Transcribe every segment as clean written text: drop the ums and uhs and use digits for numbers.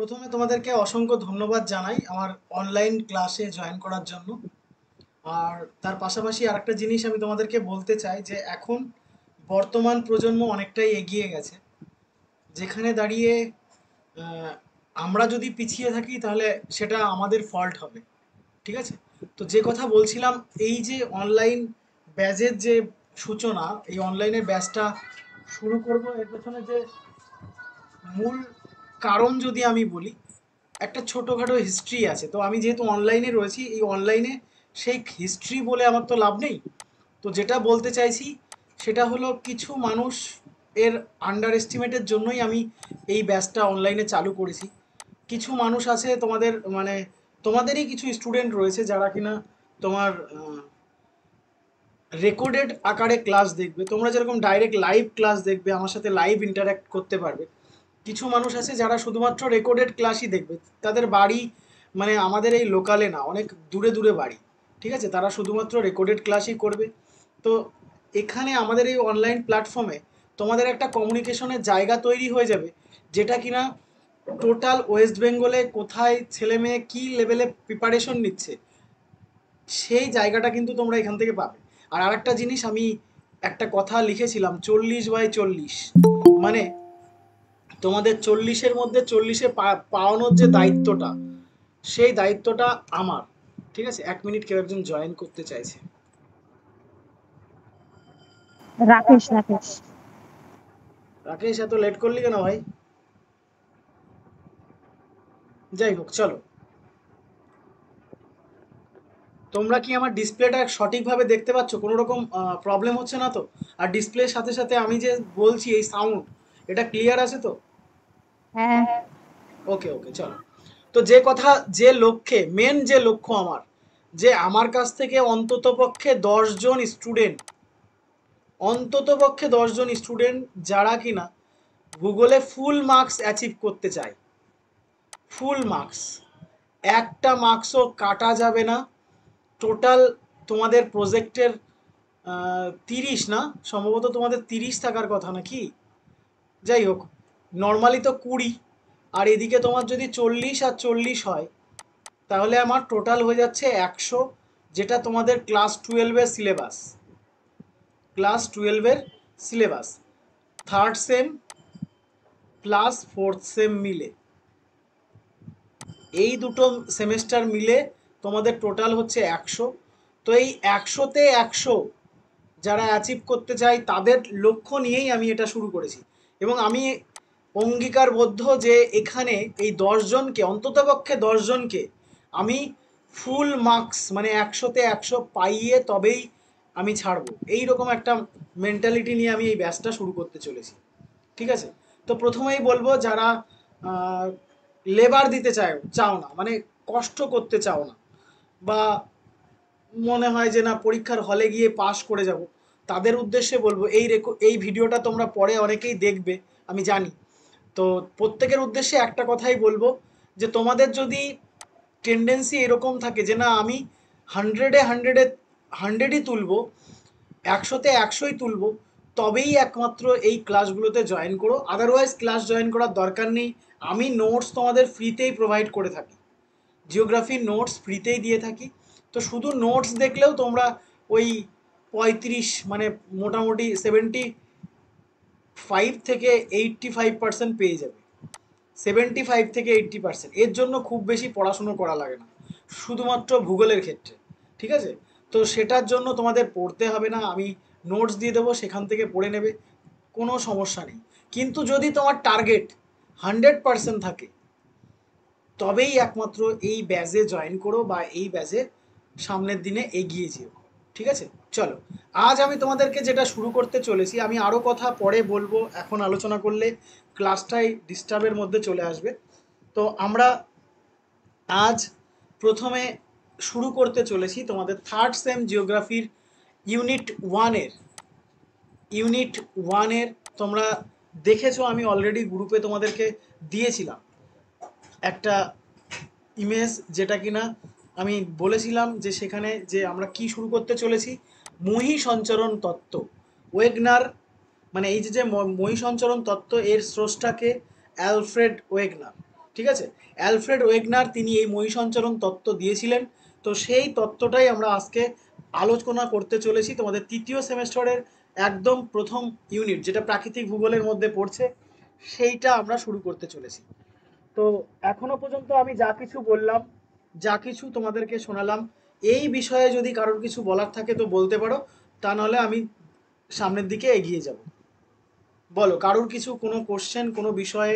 প্রথমে তোমাদেরকে অসংখ্য ধন্যবাদ জানাই আমার অনলাইন ক্লাসে জয়েন করার জন্য। আর তার পাশাপাশি আরেকটা জিনিস আমি তোমাদেরকে বলতে চাই যে এখন বর্তমান প্রজন্ম অনেকটাই এগিয়ে গেছে, যেখানে দাঁড়িয়ে আহ, আমরা যদি পিছিয়ে থাকি তাহলে সেটা আমাদের ফল্ট হবে। ঠিক আছে? তো যে কথা বলছিলাম, এই যে অনলাইন ব্যাচের যে সূচনা, এই অনলাইনের ব্যাচটা শুরু করব, এর পেছনে যে মূল কারণ যদি আমি বলি, একটা ছোটোখাটো হিস্ট্রি আছে। তো আমি যেহেতু অনলাইনে রয়েছি, এই অনলাইনে সেই হিস্ট্রি বলে আমার তো লাভ নেই। তো যেটা বলতে চাইছি সেটা হলো, কিছু মানুষ এর আন্ডার এস্টিমেটের জন্যই আমি এই ব্যাচটা অনলাইনে চালু করেছি। কিছু মানুষ আছে তোমাদের, মানে তোমাদেরই কিছু স্টুডেন্ট রয়েছে যারা কিনা তোমার রেকর্ডেড আকারে ক্লাস দেখবে। তোমরা যেরকম ডাইরেক্ট লাইভ ক্লাস দেখবে, আমার সাথে লাইভ ইন্টারাক্ট করতে পারবে, কিছু মানুষ আছে যারা শুধুমাত্র রেকর্ডেড ক্লাসই দেখবে। তাদের বাড়ি মানে আমাদের এই লোকালে না, অনেক দূরে দূরে বাড়ি। ঠিক আছে? তারা শুধুমাত্র রেকর্ডেড ক্লাসই করবে। তো এখানে আমাদের এই অনলাইন প্ল্যাটফর্মে তোমাদের একটা কমিউনিকেশনের জায়গা তৈরি হয়ে যাবে, যেটা কিনা টোটাল ওয়েস্ট বেঙ্গলে কোথায় ছেলে মেয়ে কী লেভেলে প্রিপারেশন নিচ্ছে, সেই জায়গাটা কিন্তু তোমরা এখান থেকে পাবে। আর আরেকটা জিনিস, আমি একটা কথা লিখেছিলাম 40/40, মানে তোমাদের 40-এর মধ্যে 40-এ পাওয়ানোর যে দায়িত্বটা, সেই দায়িত্বটা আমার। ঠিক আছে? 1 মিনিট, কেউ একজন জয়েন করতে চাইছে। রাকেশ রাকেশ রাকেশ, এত লেট করলি কেন ভাই? যাই হোক, চলো। তোমরা কি আমার ডিসপ্লেটা সঠিকভাবে দেখতে পাচ্ছ? কোনো রকম প্রবলেম হচ্ছে না তো? আর ডিসপ্লের সাথে সাথে আমি যে বলছি এই সাউন্ড, এটা ক্লিয়ার আছে তো? হ্যাঁ। ওকে ওকে, চলো। তো যে কথা, যে লক্ষ্যে, মেন যে লক্ষ্য আমার, যে আমার কাছ থেকে অন্ততপক্ষে 10 জন স্টুডেন্ট, অন্ততপক্ষে 10 জন স্টুডেন্ট যারা কিনা ভূগোলে ফুল মার্কস অ্যাচিভ করতে চায়। ফুল মার্কস, একটা মার্কসও কাটা যাবে না। টোটাল তোমাদের প্রজেক্টের 30 না, সম্ভবত তোমাদের 30 থাকার কথা নাকি? যাই হোক, নর্মালি তো 20। আর এদিকে তোমার যদি 40 আর 40 হয়, তাহলে আমার টোটাল হয়ে যাচ্ছে 100, যেটা তোমাদের ক্লাস 12-এর সিলেবাস। ক্লাস 12-এর সিলেবাস, third sem plus fourth sem মিলে, এই দুটো সেমেস্টার মিলে তোমাদের টোটাল হচ্ছে 100। তো এই 100-তে 100 যারা অ্যাচিভ করতে চায়, তাদের লক্ষ্য নিয়েই আমি এটা শুরু করেছি। এবং আমি অঙ্গীকারবদ্ধ যে এখানে এই 10 জনকে, অন্ততপক্ষে 10 জনকে আমি ফুল মার্কস, মানে 100-তে 100 পাইয়ে তবেই আমি ছাড়বো। এইরকম একটা মেন্টালিটি নিয়ে আমি এই ব্যাচটা শুরু করতে চলেছি। ঠিক আছে? তো প্রথমেই বলবো, যারা লেবার দিতে চাও না, মানে কষ্ট করতে চাও না, বা মনে হয় যে না পরীক্ষার হলে গিয়ে পাস করে যাব, তাদের উদ্দেশ্যে বলবো, এই ভিডিওটা তোমরা পরে অনেকেই দেখবে আমি জানি। তো প্রত্যেকের উদ্দেশ্যে একটা কথাই বলবো, যে তোমাদের যদি টেন্ডেন্সি এরকম থাকে যে না আমি হান্ড্রেডই তুলবো, 100-তে 100ই তুলবো, তবেই একমাত্র এই ক্লাসগুলোতে জয়েন করো। আদারওয়াইজ ক্লাস জয়েন করার দরকার নেই। আমি নোটস তোমাদের ফ্রিতেই প্রোভাইড করে থাকি, জিওগ্রাফির নোটস ফ্রিতেই দিয়ে থাকি। তো শুধু নোটস দেখলেও তোমরা ওই 35, মানে মোটামুটি 75 থেকে 85% পেয়ে যাবে। 75 থেকে 80%, এর জন্য খুব বেশি পড়াশুনো করা লাগে না, শুধুমাত্র ভূগোলের ক্ষেত্রে। ঠিক আছে? তো সেটার জন্য তোমাদের পড়তে হবে না, আমি নোটস দিয়ে দেবো, সেখান থেকে পড়ে নেবে, কোনো সমস্যা নেই। কিন্তু যদি তোমার টার্গেট 100% থাকে, তবেই একমাত্র এই ব্যাচে জয়েন করো, বা এই ব্যাচে সামনের দিনে এগিয়ে যেও। ঠিক আছে? চলো, আজ আমি তোমাদেরকে যেটা শুরু করতে চলেছি, আমি আরও কথা পরে বলবো, এখন আলোচনা করলে ক্লাসটাই ডিস্টার্বের মধ্যে চলে আসবে। তো আমরা আজ প্রথমে শুরু করতে চলেছি তোমাদের থার্ড সেম জিওগ্রাফির ইউনিট 1-এর। ইউনিট 1-এর তোমরা দেখেছো, আমি অলরেডি গ্রুপে তোমাদেরকে দিয়েছিলাম একটা ইমেজ, যেটা কিনা আমি বলেছিলাম যে সেখানে যে আমরা কি শুরু করতে চলেছি, মহী সঞ্চরণ তত্ত্ব। ওয়েগনার, মানে এই যে মহী সঞ্চরণ তত্ত্ব, এর স্রষ্টাকে অ্যালফ্রেড ওয়েগনার। ঠিক আছে, অ্যালফ্রেড ওয়েগনার তিনি এই মহাসঞ্চারণ তত্ত্ব দিয়েছিলেন। তো সেই তত্ত্বটাই আমরা আজকে আলোচনা করতে চলেছি তোমাদের তৃতীয় সেমেস্টারের একদম প্রথম ইউনিট, যেটা প্রাকৃতিক ভূগোলের মধ্যে পড়ছে, সেইটা আমরা শুরু করতে চলেছি। তো এখনো পর্যন্ত আমি যা কিছু বললাম, যা কিছু তোমাদেরকে শোনালাম, এই বিষয়ে যদি কারোর কিছু বলার থাকে তো বলতে পারো, তা নাহলে আমি সামনের দিকে এগিয়ে যাব। বলো, কারোর কিছু কোনো কোশ্চেন কোনো বিষয়ে,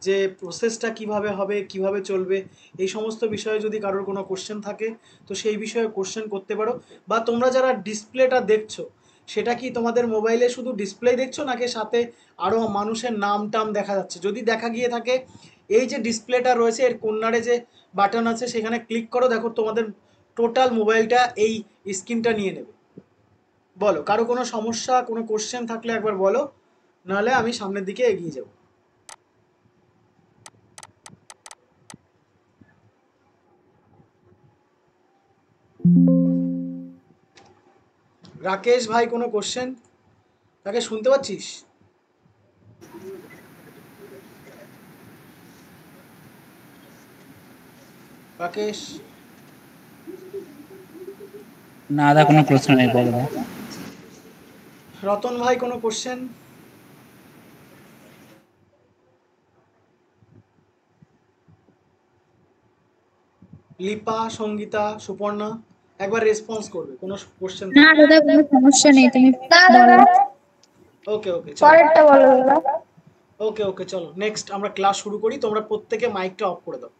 যে প্রসেসটা কিভাবে হবে, কিভাবে চলবে, এই সমস্ত বিষয়ে যদি কারোর কোনো কোশ্চেন থাকে তো সেই বিষয়ে কোশ্চেন করতে পারো। বা তোমরা যারা ডিসপ্লেটা দেখছো, সেটা কি তোমাদের মোবাইলে শুধু ডিসপ্লে দেখছো, নাকি সাথে আরও মানুষের নাম টাম দেখা যাচ্ছে? যদি দেখা গিয়ে থাকে, এই যে ডিসপ্লেটা রয়েছে এর কর্নারে যে বাটন আছে সেখানে ক্লিক করো, দেখো তোমাদের টোটাল মোবাইলটা এই স্ক্রিনটা নিয়ে নেবে। বলো, কারো কোনো সমস্যা কোনো কোশ্চেন থাকলে একবার বলো, নাহলে আমি সামনের দিকে এগিয়ে যাব। রাকেশ ভাই, কোনো কোশ্চেন? তাকে শুনতে পাচ্ছিস? রাকেশ? না দাদা, কোনো প্রশ্ন নেই, বলো না। রতন ভাই, কোনো কোশ্চেন? লিপা, সঙ্গীতা, সুপর্ণা, একবার রেসপন্স করবে কোনো কোশ্চেন না থাকলে। দাদা, কোনো সমস্যা নেই, তুমি না বলো। দাদা, ওকে ওকে, চলো। পরেরটা বলো দাদা। ওকে ওকে, চলো নেক্সট আমরা ক্লাস শুরু করি। তোমরা প্রত্যেকে মাইকটা অফ করে দাও।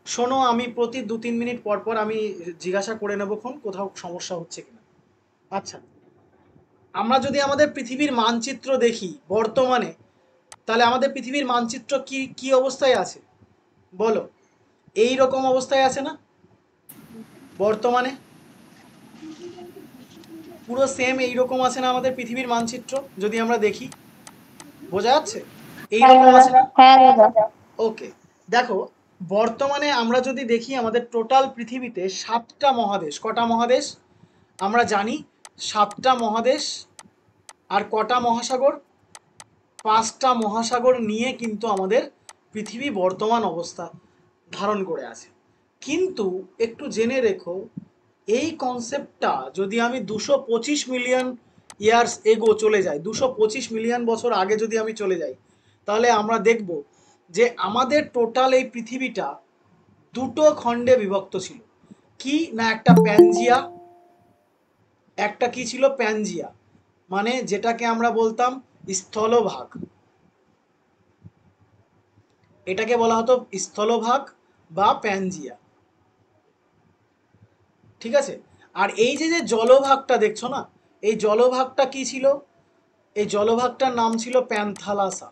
শোনো, আমি প্রতি 2-3 মিনিট পর পর আমি জিজ্ঞাসা করে নেবো কোথাও সমস্যা হচ্ছে কিনা। আচ্ছা, আমরা যদি আমাদের পৃথিবীর মানচিত্র দেখি বর্তমানে, তাহলে আমাদের পৃথিবীর মানচিত্র কি কি অবস্থায় আছে বলো? এই রকম অবস্থায় আছে না বর্তমানে? পুরো সেম এইরকম আছে না আমাদের পৃথিবীর মানচিত্র? যদি আমরা দেখি, বোঝা যাচ্ছে? এইরকম আছে না? হ্যাঁ দাদা। ওকে, দেখো, বর্তমানে আমরা যদি দেখি আমাদের টোটাল পৃথিবীতে 7টা মহাদেশ। কটা মহাদেশ আমরা জানি? 7টা মহাদেশ। আর কটা মহাসাগর? 5টা মহাসাগর নিয়ে কিন্তু আমাদের পৃথিবী বর্তমান অবস্থা ধারণ করে আছে। কিন্তু একটু জেনে রেখো, এই কনসেপ্টটা যদি আমি 225 মিলিয়ন ইয়ার্স এগো চলে যাই, 225 মিলিয়ন বছর আগে যদি আমি চলে যাই, তাহলে আমরা দেখব যে আমাদের টোটাল এই পৃথিবীটা দুটো খণ্ডে বিভক্ত ছিল। কি না, একটা প্যানজিয়া, একটা কি ছিল? প্যানজিয়া, মানে যেটাকে আমরা বলতাম স্থলভাগ। এটাকে বলা হতো স্থলভাগ বা প্যানজিয়া, ঠিক আছে? আর এই যে যে জলভাগটা দেখছো না, এই জলভাগটা কি ছিল? এই জলভাগটার নাম ছিল প্যান্থালাসা।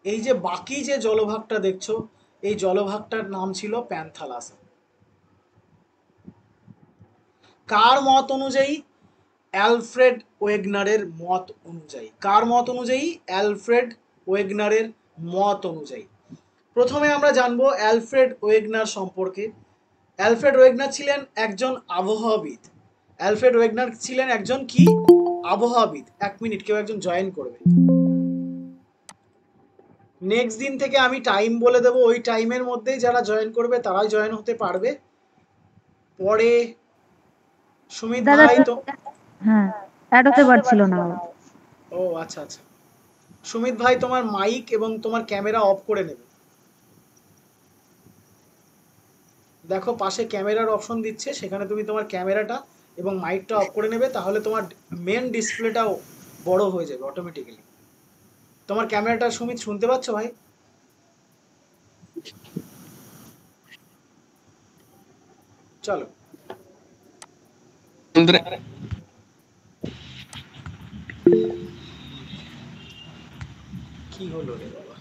এই যে বাকি যে জলভাগটা দেখছো, এই জলভাগটার নাম ছিল প্যান্থালাসা। কার মত অনুযায়ী? অ্যালফ্রেড ওয়েগনারের মত অনুযায়ী। কার মত অনুযায়ী? অ্যালফ্রেড ওয়েগনারের মত অনুযায়ী। প্রথমে আমরা জানবো অ্যালফ্রেড ওয়েগনার সম্পর্কে। অ্যালফ্রেড ওয়েগনার ছিলেন একজন আবহাওয়াবিদ। অ্যালফ্রেড ওয়েগনার ছিলেন একজন কি? আবহাওয়াবিদ। 1 মিনিট, কেউ একজন জয়েন করবে। নেক্সট দিন থেকে আমি টাইম বলে দেবো, ওই টাইমের মধ্যেই যারা জয়েন করবে তারাই জয়েন হতে পারবে। পরে সুমিত দাদা, ভাই তো, হ্যাঁ, অ্যাড হতে পারছিল না ও। ও আচ্ছা আচ্ছা, সুমিত ভাই তোমার মাইক এবং তোমার ক্যামেরা অফ করে নেবে। দেখো পাশে ক্যামেরার অপশন দিচ্ছে, সেখানে তুমি তোমার ক্যামেরাটা এবং মাইকটা অফ করে নেবে, তাহলে তোমার মেন ডিসপ্লেটাও বড় হয়ে যাবে অটোমেটিক্যালি। তোমার ক্যামেরাটা সুমিত শুনতে পাচ্ছ ভাই? চলো, কি হলো রে বাবা?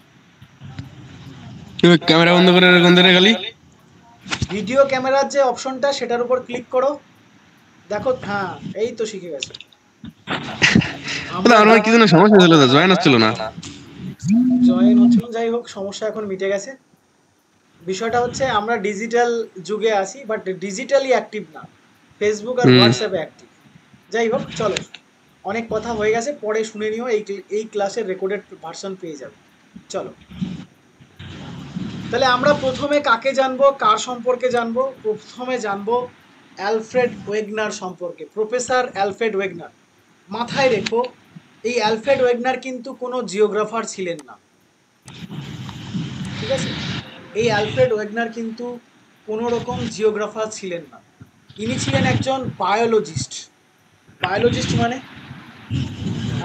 ক্যামেরা বন্ধ করে রাখুন খালি। ভিডিও ক্যামেরার যে অপশনটা সেটার উপর ক্লিক করো, দেখো। হ্যাঁ, এই তো শিখে গেছে। আমার কি যেন সমস্যা ছিল, জয়েন হচ্ছিল না। জয়েন হচ্ছিল, যাই হোক, সমস্যা এখন মিটে গেছে। বিষয়টা হচ্ছে আমরা ডিজিটাল যুগে আছি, বাট ডিজিটালি অ্যাক্টিভ না, ফেসবুক আর হোয়াটসঅ্যাপে অ্যাক্টিভ। যাই হোক, চলো অনেক কথা হয়ে গেছে, পরে শুনে নিও, এই ক্লাসের রেকর্ডেড ভার্সন পেয়ে যাবে। চলো, তাহলে আমরা প্রথমে কাকে জানবো, কার সম্পর্কে জানবো? প্রথমে জানবো অ্যালফ্রেড ওয়েগনার সম্পর্কে, প্রফেসর অ্যালফ্রেড ওয়েগনার। মাথায় রেখো, এই অ্যালফ্রেড ওয়েগনার কিন্তু কোনো জিওগ্রাফার ছিলেন না, ঠিক আছে? এই অ্যালফ্রেড ওয়েগনার কিন্তু কোনো রকম জিওগ্রাফার ছিলেন না, ইনি ছিলেন একজন বায়োলজিস্ট। বায়োলজিস্ট মানে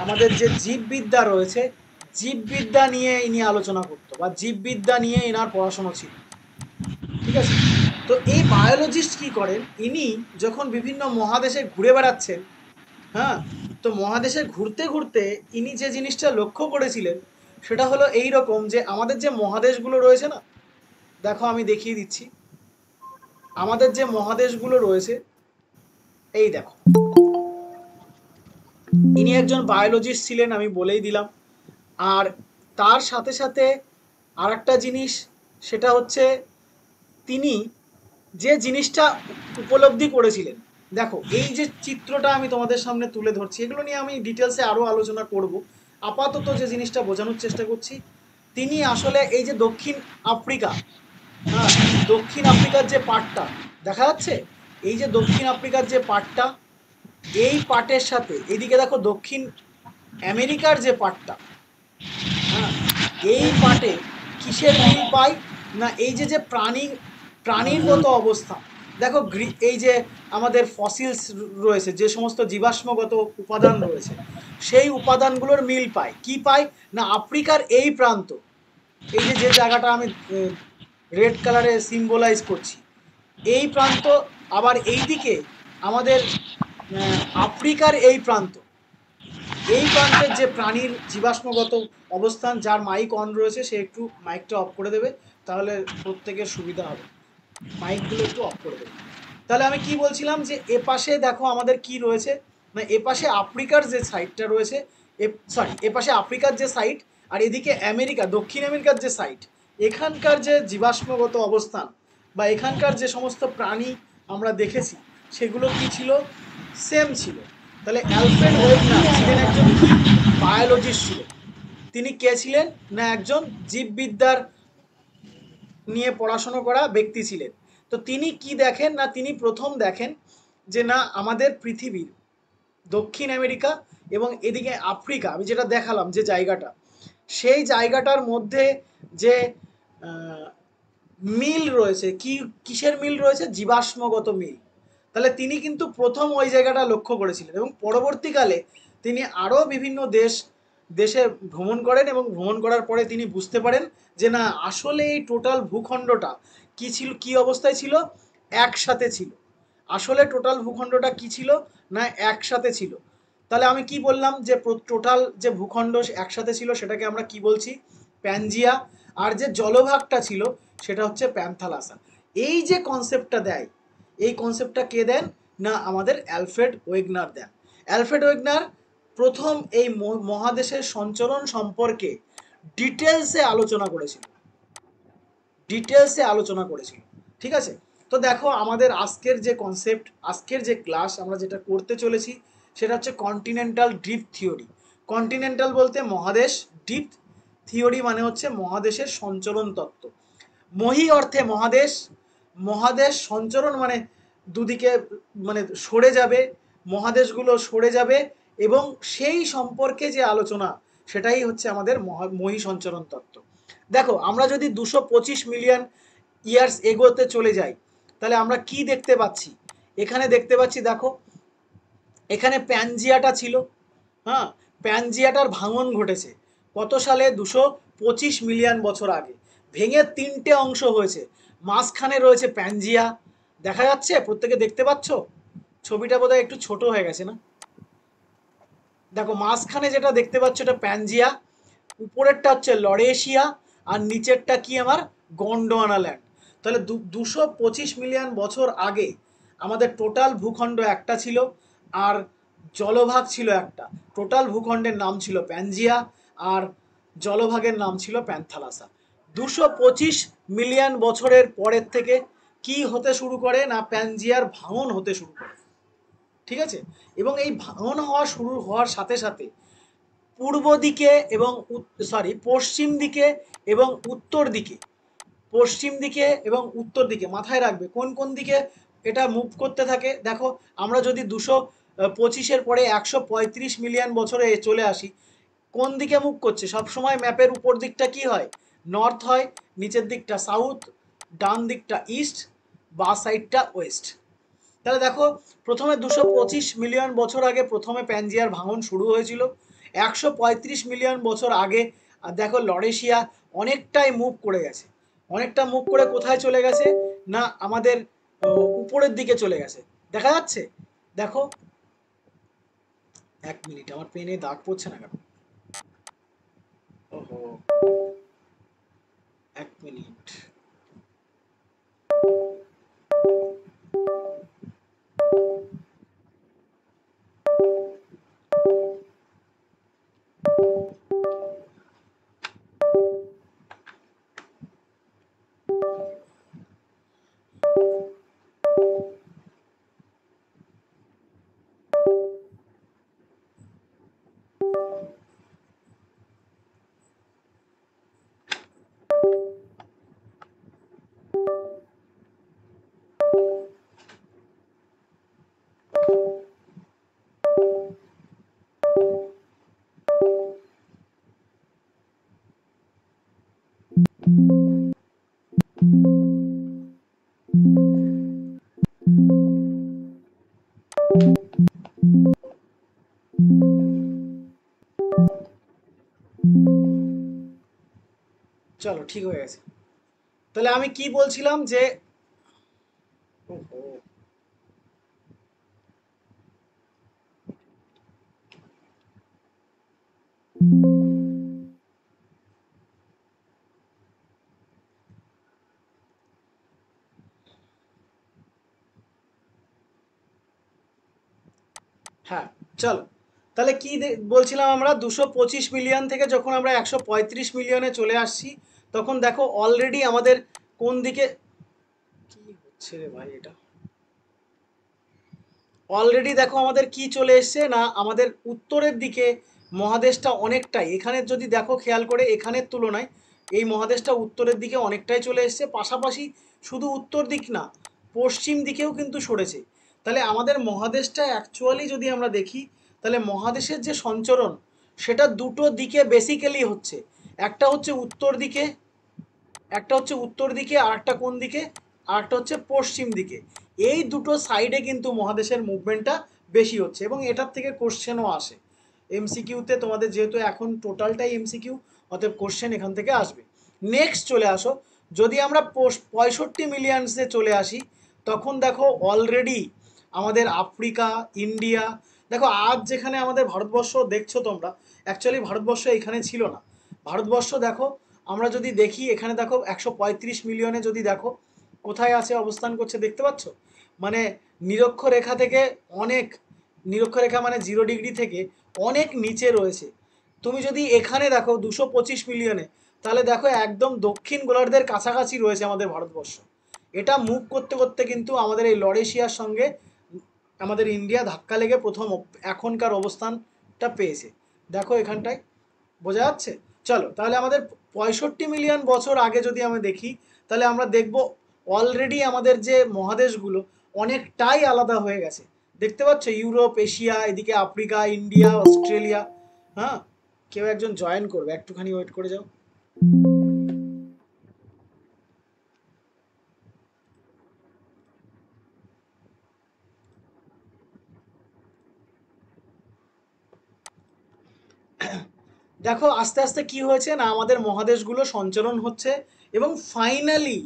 আমাদের যে জীববিদ্যা রয়েছে, জীববিদ্যা নিয়ে ইনি আলোচনা করতো, বা জীববিদ্যা নিয়ে এনার পড়াশোনা ছিল, ঠিক আছে? তো এই বায়োলজিস্ট কি করেন, ইনি যখন বিভিন্ন মহাদেশে ঘুরে বেড়াচ্ছেন, হ্যাঁ, তো মহাদেশে ঘুরতে ঘুরতে ইনি যে জিনিসটা লক্ষ্য করেছিলেন সেটা হলো এই রকম, যে আমাদের যে মহাদেশগুলো রয়েছে না, দেখো আমি দেখিয়ে দিচ্ছি, আমাদের যে মহাদেশগুলো রয়েছে, এই দেখো, ইনি একজন বায়োলজিস্ট ছিলেন, আমি বলেই দিলাম। আর তার সাথে সাথে আর একটা জিনিস, সেটা হচ্ছে তিনি যে জিনিসটা উপলব্ধি করেছিলেন, দেখো এই যে চিত্রটা আমি তোমাদের সামনে তুলে ধরছি, এগুলো নিয়ে আমি ডিটেলসে আরও আলোচনা করব। আপাতত যে জিনিসটা বোঝানোর চেষ্টা করছি, তিনি আসলে এই যে দক্ষিণ আফ্রিকা, হ্যাঁ, দক্ষিণ আফ্রিকার যে পার্টটা দেখা যাচ্ছে, এই যে দক্ষিণ আফ্রিকার যে পার্টটা, এই পার্টের সাথে এইদিকে দেখো দক্ষিণ আমেরিকার যে পার্টটা, হ্যাঁ, এই পার্টে কিসের মিল পাই না, এই যে যে প্রাণীরগত অবস্থা, দেখো এই যে আমাদের ফসিলস রয়েছে, যে সমস্ত জীবাশ্মগত উপাদান রয়েছে, সেই উপাদানগুলোর মিল পায়, কি পায় না আফ্রিকার এই প্রান্ত, এই যে যে জায়গাটা আমি রেড কালারে সিম্বলাইজ করছি, এই প্রান্ত, আবার এই দিকে আমাদের আফ্রিকার এই প্রান্ত, এই প্রান্তের যে প্রাণীর জীবাশ্মগত অবস্থান, যার মাইক অন রয়েছে সে একটু মাইকটা অফ করে দেবে, তাহলে প্রত্যেকের সুবিধা হবে, মাইকগুলো একটু অফ করে দেবে। তাহলে আমি কি বলছিলাম, যে এপাশে দেখো আমাদের কি রয়েছে না, এপাশে আফ্রিকার যে সাইডটা রয়েছে, এপাশে আফ্রিকার যে সাইড, আর এদিকে আমেরিকা, দক্ষিণ আমেরিকার যে সাইড, এখানকার যে জীবাশ্মগত অবস্থান বা এখানকার যে সমস্ত প্রাণী আমরা দেখেছি, সেগুলো কি ছিল, সেম ছিল। তাহলে অ্যালফ্রেড ওয়েগনার ছিলেন একজন কি বায়োলজিস্ট ছিলেন। তিনি কে ছিলেন না একজন জীববিদ্যার নিয়ে পড়াশোনা করা ব্যক্তি ছিলেন। তো তিনি কি দেখেন না, তিনি প্রথম দেখেন যে না আমাদের পৃথিবীর দক্ষিণ আমেরিকা এবং এদিকে আফ্রিকা, আমি যেটা দেখালাম যে জায়গাটা, সেই জায়গাটার মধ্যে যে মিল রয়েছে, কিসের মিল রয়েছে, জীবাশ্মগত মিল। তাহলে তিনি কিন্তু প্রথম ওই জায়গাটা লক্ষ্য করেছিলেন, এবং পরবর্তীকালে তিনি আরও বিভিন্ন দেশে ভ্রমণ করেন, এবং ভ্রমণ করার পরে তিনি বুঝতে পারেন যে না আসলে এই টোটাল ভূখণ্ডটা কি ছিল, কি অবস্থায় ছিল, একসাথে ছিল। আসলে টোটাল ভূখণ্ডটা কি ছিল না একসাথে ছিল। তাহলে আমি কি বললাম, যে টোটাল যে ভূখণ্ড একসাথে ছিল সেটাকে আমরা কি বলছি, প্যানজিয়া, আর যে জলভাগটা ছিল সেটা হচ্ছে প্যান্থালাসা। এই যে কনসেপ্টটা দেয়, এই কনসেপ্টটা কে দেন না আমাদের অ্যালফ্রেড ওয়েগনার দেন। অ্যালফ্রেড ওয়েগনার প্রথম এই মহাদেশের সঞ্চরণ সম্পর্কে ডিটেলসে আলোচনা করেছিল, ঠিক আছে? তো দেখো আমাদের আজকের যে কনসেপ্ট, আজকের যে ক্লাস আমরা যেটা করতে চলেছি, সেটা হচ্ছে কন্টিনেন্টাল ড্রিফট থিওরি। কন্টিনেন্টাল বলতে মহাদেশ, ড্রিফট থিওরি মানে হচ্ছে মহাদেশের সঞ্চরণ তত্ত্ব। মহি অর্থে মহাদেশ, মহাদেশ সঞ্চরণ মানে দুদিকে মানে সরে যাবে, মহাদেশগুলো সরে যাবে, এবং সেই সম্পর্কে যে আলোচনা সেটাই হচ্ছে আমাদের মহি সঞ্চরণ তত্ত্ব। দেখো আমরা যদি 225 মিলিয়ন ইয়ার্স এগোতে চলে যাই, তাহলে আমরা কি দেখতে পাচ্ছি, এখানে দেখতে পাচ্ছি, দেখো এখানে প্যানজিয়াটা ছিল, হ্যাঁ, প্যানজিয়াটার ভাঙন ঘটেছে কত সালে, 225 মিলিয়ন বছর আগে, ভেঙে 3টে অংশ হয়েছে, মাঝখানে রয়েছে প্যানজিয়া, দেখা যাচ্ছে, প্রত্যেকে দেখতে পাচ্ছ, ছবিটা বোধহয় একটু ছোট হয়ে গেছে না, দেখো মাঝখানে যেটা দেখতে পাচ্ছ এটা প্যানজিয়া, উপরেরটা হচ্ছে লরেশিয়া, আর নিচেরটা কি আমার গন্ডোয়ানা ল্যান্ড। তাহলে 225 মিলিয়ন বছর আগে আমাদের টোটাল ভূখণ্ড একটা ছিল, আর জলভাগ ছিল একটা, টোটাল ভূখণ্ডের নাম ছিল প্যানজিয়া, আর জলভাগের নাম ছিল প্যান্থালাসা। 225 মিলিয়ন বছরের পরের থেকে কি হতে শুরু করে না প্যানজিয়ার ভাঙন হতে শুরু করে, ঠিক আছে, এবং এই ভাঙন হওয়া শুরু হওয়ার সাথে সাথে পূর্ব দিকে এবং পশ্চিম দিকে এবং উত্তর দিকে, পশ্চিম দিকে এবং উত্তর দিকে মাথায় রাখবে কোন কোন দিকে এটা মুভ করতে থাকে। দেখো আমরা যদি 225-এর পরে 135 মিলিয়ন বছরে চলে আসি, কোন দিকে মুভ করছে সব সময় ম্যাপের উপর দিকটা কি হয়, নর্থ হয়, নিচের দিকটা সাউথ, ডান দিকটা ইস্ট, বা সাইডটা ওয়েস্ট। তাহলে দেখো প্রথমে 225 মিলিয়ন বছর আগে প্রথমে প্যানজিয়ার ভাঙন শুরু হয়েছিল। 135 মিলিয়ন বছর আগে দেখো লরেশিয়া অনেকটাই মুভ করে গেছে, অনেকটা মুভ করে কোথায় চলে গেছে না আমাদের উপরের দিকে চলে গেছে, দেখা যাচ্ছে। দেখো 1 মিনিট, আমার পেনে দাগ পড়ছে না কেন, ওহো 1 মিনিট। চলো ঠিক হয়ে গেছে। তাহলে আমি কি বলছিলাম যে ওহো, হ্যাঁ চলো, তাহলে কি বলছিলাম আমরা 225 মিলিয়ন থেকে যখন আমরা 135 মিলিয়নে চলে আসছি, তখন দেখো অলরেডি আমাদের কোন দিকে কি হচ্ছে রে ভাই, এটা অলরেডি দেখো আমাদের কি চলে এসছে না আমাদের উত্তরের দিকে মহাদেশটা অনেকটাই, এখানে যদি দেখো খেয়াল করে এখানের তুলনায় এই মহাদেশটা উত্তরের দিকে অনেকটাই চলে এসছে, পাশাপাশি শুধু উত্তর দিক না পশ্চিম দিকেও কিন্তু সরেছে। তাহলে আমাদের মহাদেশটা অ্যাকচুয়ালি যদি আমরা দেখি, তাহলে মহাদেশের যে সঞ্চরণ সেটা দুটো দিকে বেসিক্যালি হচ্ছে, একটা হচ্ছে উত্তর দিকে, একটা হচ্ছে উত্তর দিকে, আর একটা কোন দিকে, আর একটা হচ্ছে পশ্চিম দিকে। এই দুটো সাইডে কিন্তু মহাদেশের মুভমেন্টটা বেশি হচ্ছে, এবং এটার থেকে কোশ্চেনও আসে এমসিকিউতে, তোমাদের যেহেতু এখন টোটালটাই এমসিকিউ, অতএব কোশ্চেন এখান থেকে আসবে। নেক্সট চলে আসো, যদি আমরা 65 মিলিয়নসে চলে আসি, তখন দেখো অলরেডি আমাদের আফ্রিকা, ইন্ডিয়া, দেখো আজ যেখানে আমাদের ভারতবর্ষ দেখছো তোমরা, অ্যাকচুয়ালি ভারতবর্ষ এখানে ছিল না। ভারতবর্ষ দেখো আমরা যদি দেখি এখানে দেখো 135 মিলিয়নে যদি দেখো কোথায় আছে অবস্থান করছে দেখতে পাচ্ছ, মানে নিরক্ষরেখা থেকে অনেক, নিরক্ষরেখা মানে 0 ডিগ্রি থেকে অনেক নিচে রয়েছে। তুমি যদি এখানে দেখো 225 মিলিয়নে, তাহলে দেখো একদম দক্ষিণ গোলার্ধের কাছাকাছি রয়েছে আমাদের ভারতবর্ষ। এটা মুভ করতে করতে কিন্তু আমাদের এই লরেশিয়ার সঙ্গে আমাদের ইন্ডিয়া ধাক্কা লেগে প্রথম এখনকার অবস্থানটা পেয়েছে, দেখো এখানটায়, বোঝা যাচ্ছে। চলো তাহলে আমাদের 65 মিলিয়ন বছর আগে যদি আমরা দেখি, তাহলে আমরা দেখব অলরেডি আমাদের যে মহাদেশগুলো অনেকটাই আলাদা হয়ে গেছে, দেখতে পাচ্ছ ইউরোপ, এশিয়া, এদিকে আফ্রিকা, ইন্ডিয়া, অস্ট্রেলিয়া। হ্যাঁ, কেউ একজন জয়েন করবে, একটুখানি ওয়েট করে যাও। দেখো আস্তে আস্তে কি হয়েছে না আমাদের মহাদেশগুলো সঞ্চরণ হচ্ছে, এবং ফাইনালি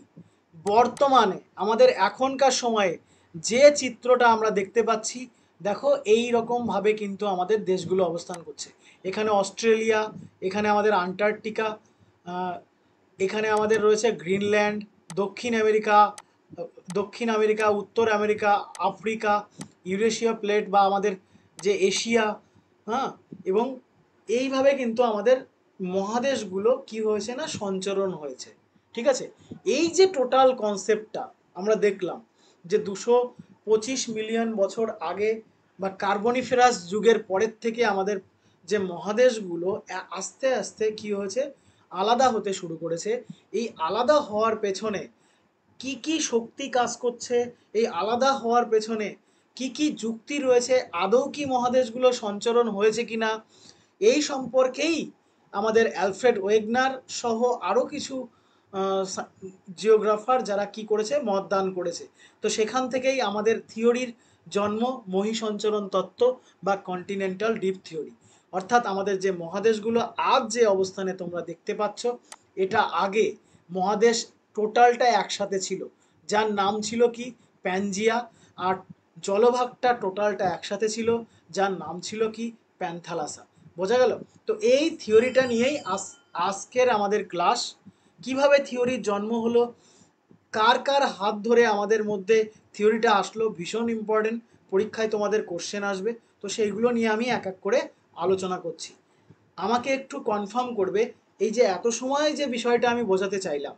বর্তমানে আমাদের এখনকার সময়ে যে চিত্রটা আমরা দেখতে পাচ্ছি, দেখো এই রকম ভাবে কিন্তু আমাদের দেশগুলো অবস্থান করছে। এখানে অস্ট্রেলিয়া, এখানে আমাদের আন্টার্কটিকা, আহ, এখানে আমাদের রয়েছে গ্রিনল্যান্ড, দক্ষিণ আমেরিকা, দক্ষিণ আমেরিকা, উত্তর আমেরিকা, আফ্রিকা, ইউরেশীয় প্লেট বা আমাদের যে এশিয়া, হ্যাঁ, এবং এইভাবে কিন্তু আমাদের মহাদেশগুলো কি হয়েছে না সঞ্চরণ হয়েছে। ঠিক আছে, এই যে টোটাল কনসেপ্টটা আমরা দেখলাম যে 225 মিলিয়ন বছর আগে বা কার্বনিফেরাস যুগের পরের থেকে আমাদের যে মহাদেশগুলো আস্তে আস্তে কি হয়েছে, আলাদা হতে শুরু করেছে। এই আলাদা হওয়ার পেছনে কি কি শক্তি কাজ করছে, এই আলাদা হওয়ার পেছনে কি কি যুক্তি রয়েছে, আদৌ কি মহাদেশগুলো সঞ্চরণ হয়েছে কিনা, এই সম্পর্কেই আমাদের অ্যালফ্রেড ওয়েগনার সহ আরও কিছু জিওগ্রাফার যারা কি করেছে, মতদান করেছে। তো সেখান থেকেই আমাদের থিওরির জন্ম, মহীসঞ্চরণ তত্ত্ব বা কন্টিনেন্টাল ডিপ থিওরি। অর্থাৎ আমাদের যে মহাদেশগুলো আজ যে অবস্থানে তোমরা দেখতে পাচ্ছ, এটা আগে মহাদেশ টোটালটা একসাথে ছিল, যার নাম ছিল কি, প্যানজিয়া। আর জলভাগটা টোটালটা একসাথে ছিল, যার নাম ছিল কি, প্যান্থালাসা। বোঝা গেল? তো এই থিওরিটা নিয়েই আজকের আমাদের ক্লাস। কিভাবে থিওরির জন্ম হলো, কার কার হাত ধরে আমাদের মধ্যে থিওরিটা আসলো, ভীষণ ইম্পর্টেন্ট, পরীক্ষায় তোমাদের কোশ্চেন আসবে। তো সেইগুলো নিয়ে আমি এক এক করে আলোচনা করছি। আমাকে একটু কনফার্ম করবে, এই যে এত সময় যে বিষয়টা আমি বোঝাতে চাইলাম,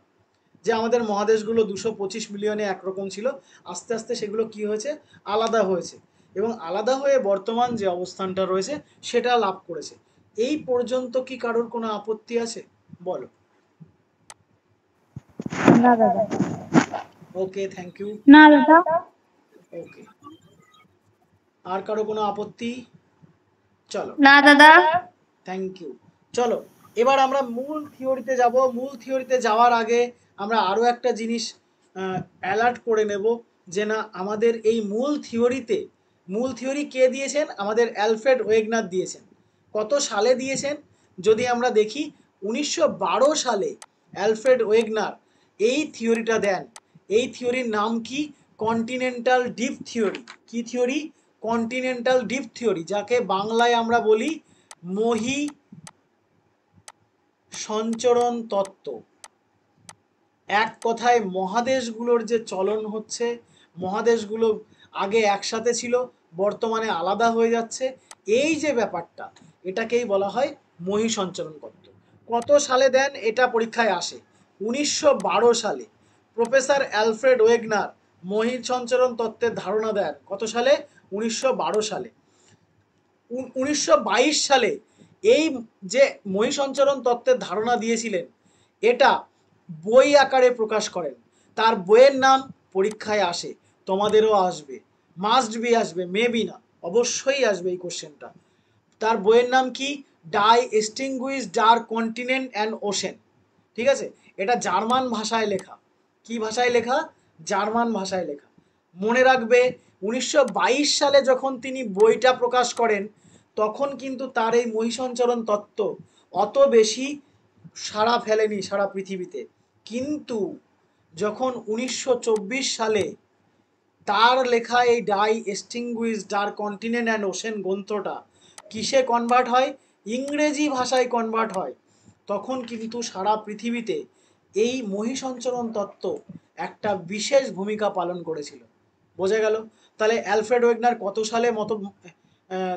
যে আমাদের মহাদেশগুলো 225 মিলিয়নে একরকম ছিল, আস্তে আস্তে সেগুলো কি হয়েছে, আলাদা হয়েছে, এবং আলাদা হয়ে বর্তমান যে অবস্থানটা রয়েছে সেটা লাভ করেছে। এই পর্যন্ত কি কারোর কোনো আপত্তি আছে? বলো। না দাদা। ওকে, থ্যাংক ইউ। না দাদা। ওকে, আর কারো কোনো আপত্তি? চলো, না দাদা। Thank you. চলো, এবার আমরা মূল থিওরিতে যাব। মূল থিওরিতে যাওয়ার আগে আমরা আরও একটা জিনিস অ্যালার্ট করে নেব, যে না, আমাদের এই মূল থিওরি কে দিয়েছেন? আমাদের অ্যালফ্রেড ওয়েগনার দিয়েছেন। কত সালে দিয়েছেন যদি আমরা দেখি, 1912 সালে অ্যালফ্রেড ওয়েগনার এই থিওরিটা দেন। এই থিওরির নাম কি? Continental deep theory. কি থিওরি? কন্টিনেন্টাল ডিপ থিওরি, যাকে বাংলায় আমরা বলি মহি সঞ্চরণ তত্ত্ব। এক কথায় মহাদেশগুলোর যে চলন হচ্ছে, মহাদেশগুলো আগে একসাথে ছিল, বর্তমানে আলাদা হয়ে যাচ্ছে, এই যে ব্যাপারটা, এটাকেই বলা হয় মহীসঞ্চরণ তত্ত্ব। কত সালে দেন এটা পরীক্ষায় আসে? 1912 সালে প্রফেসর অ্যালফ্রেড ওয়েগনার মহীসঞ্চরণ তত্ত্বের ধারণা দেন। কত সালে? 1912 সালে। 1922 সালে এই যে মহীসঞ্চরণ তত্ত্বের ধারণা দিয়েছিলেন, এটা বই আকারে প্রকাশ করেন। তার বইয়ের নাম পরীক্ষায় আসে, তোমাদেরও আসবে, মাস্ট বি আসবে, মেবি না, অবশ্যই আসবে এই কোশ্চেনটা। তার বইয়ের নাম কি? Die extinguish dark continent and ocean. ঠিক আছে? এটা জার্মান ভাষায় লেখা। কি ভাষায় লেখা? জার্মান ভাষায় লেখা। মনে রাখবে, 1922 সালে যখন তিনি বইটা প্রকাশ করেন, তখন কিন্তু তার এই মহীসঞ্চরণ তত্ত্ব অত বেশি সাড়া ফেলেনি সারা পৃথিবীতে। কিন্তু যখন 1924 সালে তার লেখা এই die extinguish dark continent and ocean গ্রন্থটা কিসে কনভার্ট হয়? ইংরেজি ভাষায় কনভার্ট হয়। তখন কিন্তু সারা পৃথিবীতে এই মহীসঞ্চরণ তত্ত্ব একটা বিশেষ ভূমিকা পালন করেছিল। বোঝা গেল? তাহলে অ্যালফ্রেড ওয়েগনার কত সালে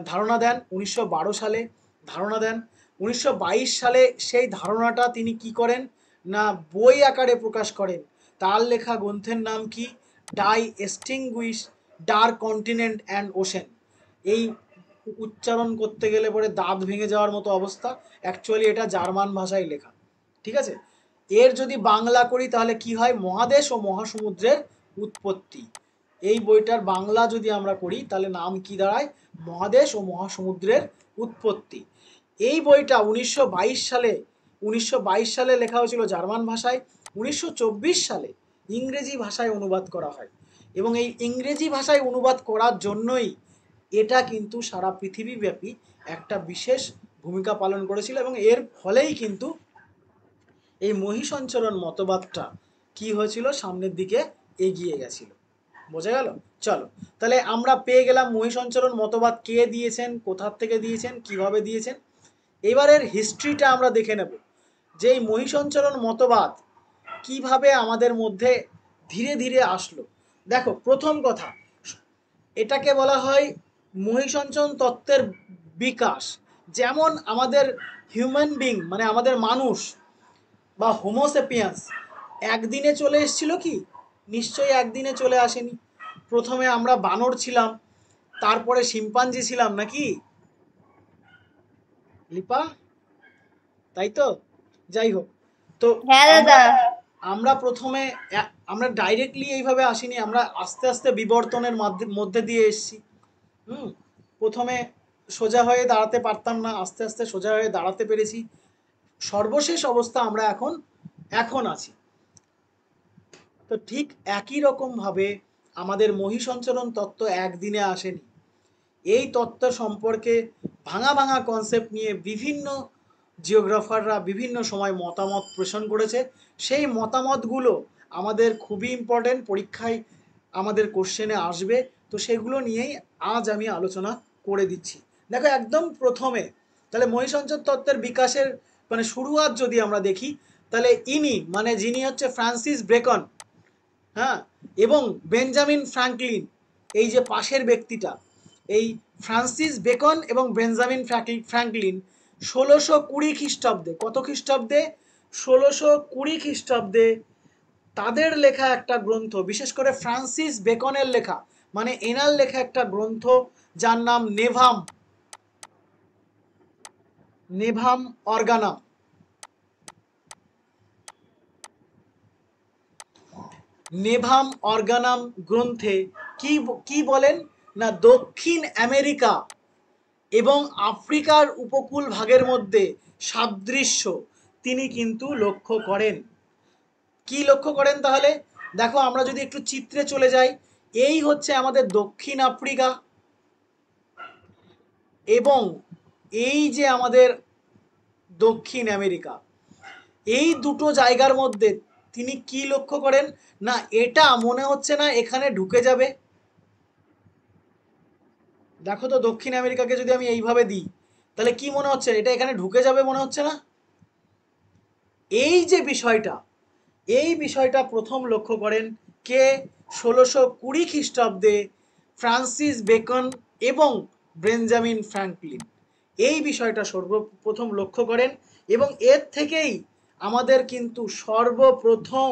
ধারণা দেন? 1912 সালে ধারণা দেন। 1922 সালে সেই ধারণাটা তিনি কি করেন না, বই আকারে প্রকাশ করেন। তার লেখা গ্রন্থের নাম কি? Die extinguish dark continent and ocean. এই উচ্চারণ করতে গেলে পরে দাঁত ভেঙে যাওয়ার মতো অবস্থা। অ্যাকচুয়ালি এটা জার্মান ভাষায় লেখা। ঠিক আছে? এর যদি বাংলা করি তাহলে কি হয়? মহাদেশ ও মহাসমুদ্রের উৎপত্তি। এই বইটার বাংলা যদি আমরা করি তাহলে নাম কি দাঁড়ায়? মহাদেশ ও মহাসমুদ্রের উৎপত্তি। এই বইটা 1922 সালে লেখা হয়েছিল জার্মান ভাষায়। 1924 সালে ইংরেজি ভাষায় অনুবাদ করা হয়, এবং এই ইংরেজি ভাষায় অনুবাদ করার জন্যই এটা কিন্তু সারা পৃথিবীব্যাপী একটা বিশেষ ভূমিকা পালন করেছিল, এবং এর ফলেই কিন্তু এই মহীসঞ্চরণ মতবাদটা কি হয়েছিল, সামনের দিকে এগিয়ে গেছিল। বোঝা গেল? চলো, তাহলে আমরা পেয়ে গেলাম মহীসঞ্চরণ মতবাদ কে দিয়েছেন, কোথার থেকে দিয়েছেন, কিভাবে দিয়েছেন। এবারের হিস্ট্রিটা আমরা দেখে নেব, যে এই মহীসঞ্চরণ মতবাদ কিভাবে আমাদের মধ্যে ধীরে ধীরে আসলো। দেখো, প্রথম কথা, এটাকে বলা হয় মহীসঞ্চরণ তত্ত্বের বিকাশ। যেমন আমাদের হিউম্যান বিং, মানে আমাদের মানুষ বা হোমোসেপিয়ান্স একদিনে চলে এসেছিল কি? নিশ্চয়ই একদিনে চলে আসেনি। প্রথমে আমরা বানর ছিলাম, তারপরে শিম্পাঞ্জি ছিলাম নাকি লিপা, তাই তো? যাই হোক, তো হ্যাঁ দাদা। আমরা প্রথমে আমরা ডাইরেক্টলি এইভাবে আসিনি, আমরা আস্তে আস্তে বিবর্তনের মধ্যে দিয়ে এসেছি। প্রথমে সোজা হয়ে দাঁড়াতে পারতাম না, আস্তে আস্তে সোজা হয়ে দাঁড়াতে পেরেছি, সর্বশেষ অবস্থা আমরা এখন আছি। তো ঠিক একই রকম ভাবে আমাদের মহিসঞ্চরণ তত্ত্ব একদিনে আসেনি। এই তত্ত্ব সম্পর্কে ভাঙা ভাঙা কনসেপ্ট নিয়ে বিভিন্ন জিওগ্রাফাররা বিভিন্ন সময় মতামত পোষণ করেছে। সেই মতামতগুলো আমাদের খুবই ইম্পর্টেন্ট, পরীক্ষায় আমাদের কোশ্চেনে আসবে। তো সেগুলো নিয়েই আজ আমি আলোচনা করে দিচ্ছি। দেখো একদম প্রথমে তাহলে মহিসঞ্চর তত্ত্বের বিকাশের মানে শুরুয়াত যদি আমরা দেখি, তাহলে ইনি মানে যিনি হচ্ছে ফ্রান্সিস বেকন, হ্যাঁ, এবং বেঞ্জামিন ফ্র্যাঙ্কলিন, এই যে পাশের ব্যক্তিটা, এই ফ্রান্সিস বেকন এবং বেঞ্জামিন ফ্র্যাঙ্কলিন 1620 খ্রিস্টাব্দে, কত খ্রিস্টাব্দে? 1620 খ্রিস্টাব্দে তাদের লেখা একটা গ্রন্থ, বিশেষ করে ফ্রান্সিস বেকনের লেখা মানে এনার লেখা একটা গ্রন্থ যার নাম নেভাম অর্গানাম। নেভাম অর্গানাম গ্রন্থে কি বলেন না, দক্ষিণ আমেরিকা এবং আফ্রিকার উপকূল ভাগের মধ্যে সাদৃশ্য তিনি কিন্তু লক্ষ্য করেন। কি লক্ষ্য করেন তাহলে? দেখো আমরা যদি একটু চিত্রে চলে যাই, এই হচ্ছে আমাদের দক্ষিণ আফ্রিকা এবং এই যে আমাদের দক্ষিণ আমেরিকা, এই দুটো জায়গার মধ্যে তিনি কি লক্ষ্য করেন না, এটা মনে হচ্ছে না এখানে ঢুকে যাবে। দেখো তো দক্ষিণ আমেরিকাকে যদি আমি এইভাবে দিই, তাহলে কি মনে হচ্ছে? এটা এখানে ঢুকে যাবে মনে হচ্ছে না? এই যে বিষয়টা, এই বিষয়টা প্রথম লক্ষ্য করেন কে? 1620 খ্রিস্টাব্দে ফ্রান্সিস বেকন এবং বেঞ্জামিন ফ্র্যাঙ্কলিন এই বিষয়টা সর্বপ্রথম লক্ষ্য করেন, এবং এর থেকেই আমাদের কিন্তু সর্বপ্রথম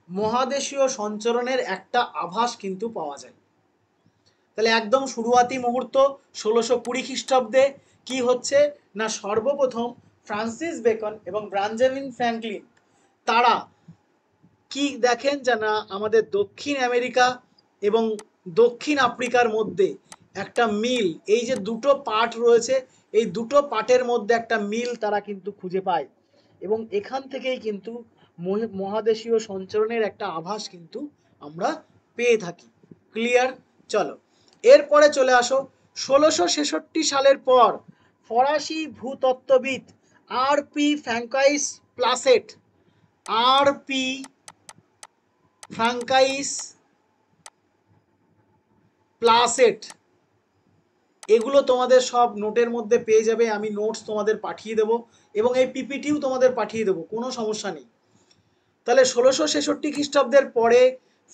মহাদেশীয় সঞ্চরণের একটা আভাস কিন্তু পাওয়া যায়। তাহলে একদম শুরুয়াতি মুহূর্ত 1620 খ্রিস্টাব্দে কি হচ্ছে না, সর্বপ্রথম ফ্রান্সিস বেকন এবং বেঞ্জামিন ফ্র্যাঙ্কলিন তারা কি দেখেন যে না, আমাদের দক্ষিণ আমেরিকা এবং দক্ষিণ আফ্রিকার মধ্যে একটা মিল, এই যে দুটো পার্ট রয়েছে, এই দুটো পার্টের মধ্যে একটা মিল তারা কিন্তু খুঁজে পায়, এবং এখান থেকেই কিন্তু মহাদেশীয় সঞ্চরণের একটা আভাস কিন্তু আমরা পেয়ে থাকি। ক্লিয়ার? চলো এরপরে চলে আসো 1666 সালের পর ফরাসি ভূতত্ত্ববিদ আর.পি. ফ্রাঙ্কাইস প্লাসেট, এগুলো তোমাদের সব নোটের মধ্যে পেয়ে যাবে, আমি নোটস তোমাদের পাঠিয়ে দেবো এবং এই পিপিটিও তোমাদের পাঠিয়ে দেবো, কোনো সমস্যা নেই। তাহলে 1666 খ্রিস্টাব্দের পরে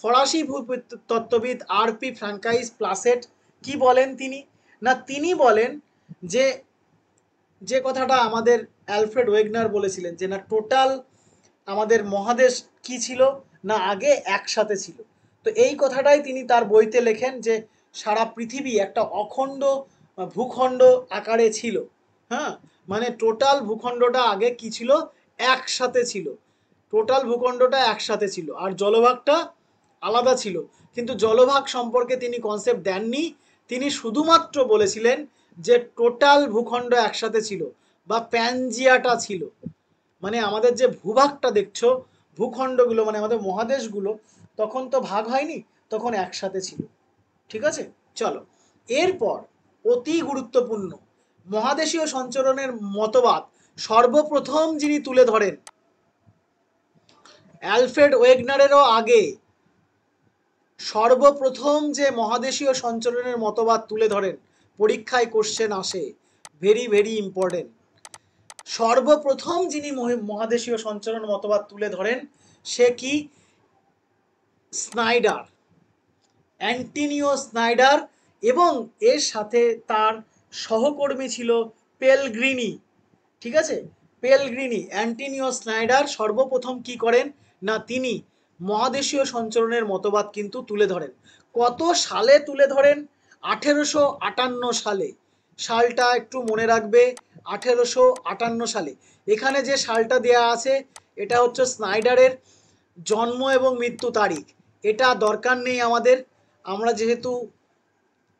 ফরাসি ভূতত্ত্ববিদ আর.পি. ফ্রাঙ্কাইস প্লাসেট কি বলেন তিনি না, তিনি বলেন যে কথাটা আমাদের অ্যালফ্রেড ওয়েগনার বলেছিলেন যে না, টোটাল আমাদের মহাদেশ কি ছিল না, আগে একসাথে ছিল। তো এই কথাটাই তিনি তার বইতে লেখেন যে সারা পৃথিবী একটা অখণ্ড ভূখণ্ড আকারে ছিল। হ্যাঁ, মানে টোটাল ভূখণ্ডটা আগে কি ছিল? একসাথে ছিল। টোটাল ভূখণ্ডটা একসাথে ছিল আর জলভাগটা আলাদা ছিল, কিন্তু জলভাগ সম্পর্কে তিনি কনসেপ্ট দেননি। তিনি শুধুমাত্র বলেছিলেন যে টোটাল ভূখণ্ড একসাথে ছিল বা প্যানজিয়াটা ছিল, মানে আমাদের যে ভূভাগটা দেখছো, ভূখণ্ডগুলো মানে আমাদের মহাদেশগুলো তখন তো ভাগ হয়নি, তখন একসাথে ছিল। ঠিক আছে, চলো এরপর অতি গুরুত্বপূর্ণ মহাদেশীয় সঞ্চরণের মতবাদ সর্বপ্রথম যিনি তুলে ধরেন, অ্যালফ্রেড ওয়েগনারেরও আগে সর্বপ্রথম যে মহাদেশীয় সঞ্চরণের মতবাদ তুলে ধরেন, পরীক্ষায় কোশ্চেন আসে, ভেরি ভেরি ইম্পর্টেন্ট। সর্বপ্রথম যিনি মহাদেশীয় সঞ্চরণ মতবাদ তুলে ধরেন সে কি? স্নাইডার, অ্যান্টোনিও স্নাইডার, এবং এর সাথে তার সহকর্মী ছিল পেলগ্রিনি। ঠিক আছে, পেলগ্রিনি, অ্যান্টোনিও স্নাইডার সর্বপ্রথম কি করেন না, তিনি মহাদেশীয় সঞ্চরণের মতবাদ কিন্তু তুলে ধরেন। কত সালে তুলে ধরেন 1858 সালে, সালটা একটু মনে রাখবে, 1858 সালে। এখানে যে সালটা দেয়া আছে এটা হচ্ছে স্নাইডারের জন্ম এবং মৃত্যু তারিখ। এটা দরকার নেই আমাদের, আমরা যেহেতু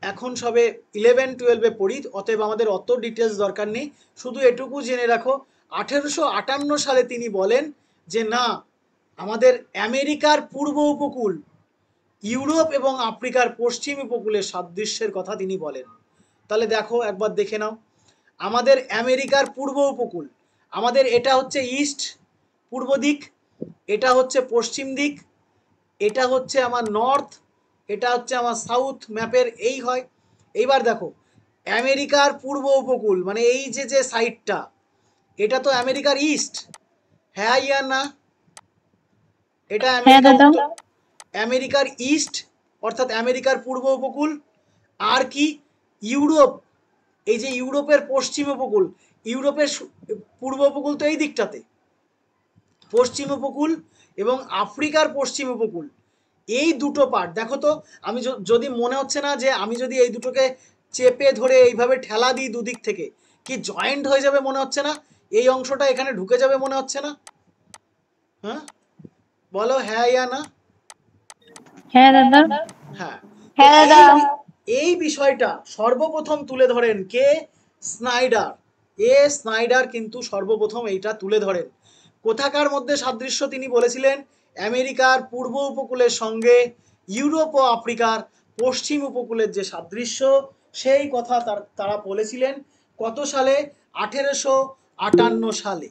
এখন সবে 11-12-এ পড়ি, অতএব আমাদের অত ডিটেলস দরকার নেই। শুধু এটুকু জেনে রাখো 1858 সালে তিনি বলেন যে না, আমাদের আমেরিকার পূর্ব উপকূল ইউরোপ এবং আফ্রিকার পশ্চিম উপকূলের সাদৃশ্যের কথা তিনি বলেন। তাহলে দেখো একবার দেখে নাও, আমাদের আমেরিকার পূর্ব উপকূল, আমাদের এটা হচ্ছে ইস্ট পূর্ব দিক, এটা হচ্ছে পশ্চিম দিক, এটা হচ্ছে আমার নর্থ, এটা হচ্ছে আমার সাউথ, ম্যাপের এই হয়। এইবার দেখো আমেরিকার পূর্ব উপকূল মানে এই যে যে সাইডটা, এটা তো আমেরিকার ইস্ট, হ্যাঁ ইয়া না? এটা হ্যাঁ আমেরিকার দাদা। আমেরিকার ইস্ট অর্থাৎ আমেরিকার পূর্ব উপকূল। আর কি ইউরোপ, এই যে ইউরোপের পশ্চিম উপকূল, ইউরোপের পূর্ব উপকূল তো এই দিকটাতে, পশ্চিম উপকূল এবং আফ্রিকার পশ্চিম উপকূল, এই দুটো পার্ট দেখো তো। আমি যদি মনে হচ্ছে না যে আমি যদি এই দুটোকে চেপে ধরে এইভাবে ঠেলা দিই দুদিক থেকে, কি জয়েন্ট হয়ে যাবে মনে হচ্ছে না? এই অংশটা এখানে ঢুকে যাবে মনে হচ্ছে না? হ্যাঁ বলো হ্যাঁ ইয়া না? হ্যাঁ দাদা। হ্যাঁ, হ্যাঁ দাদা। এই বিষয়টা সর্বপ্রথম তুলে ধরেন কে? স্নাইডার। স্নাইডার কিন্তু সর্বপ্রথম এইটা তুলে ধরেন। কোথাকার মধ্যে সাদৃশ্য তিনি বলেছিলেন? আমেরিকার পূর্ব উপকূলের সঙ্গে ইউরোপ ও আফ্রিকার পশ্চিম উপকূলের যে সাদৃশ্য, সেই কথা তারা বলেছিলেন কত সালে? 1858 সালে।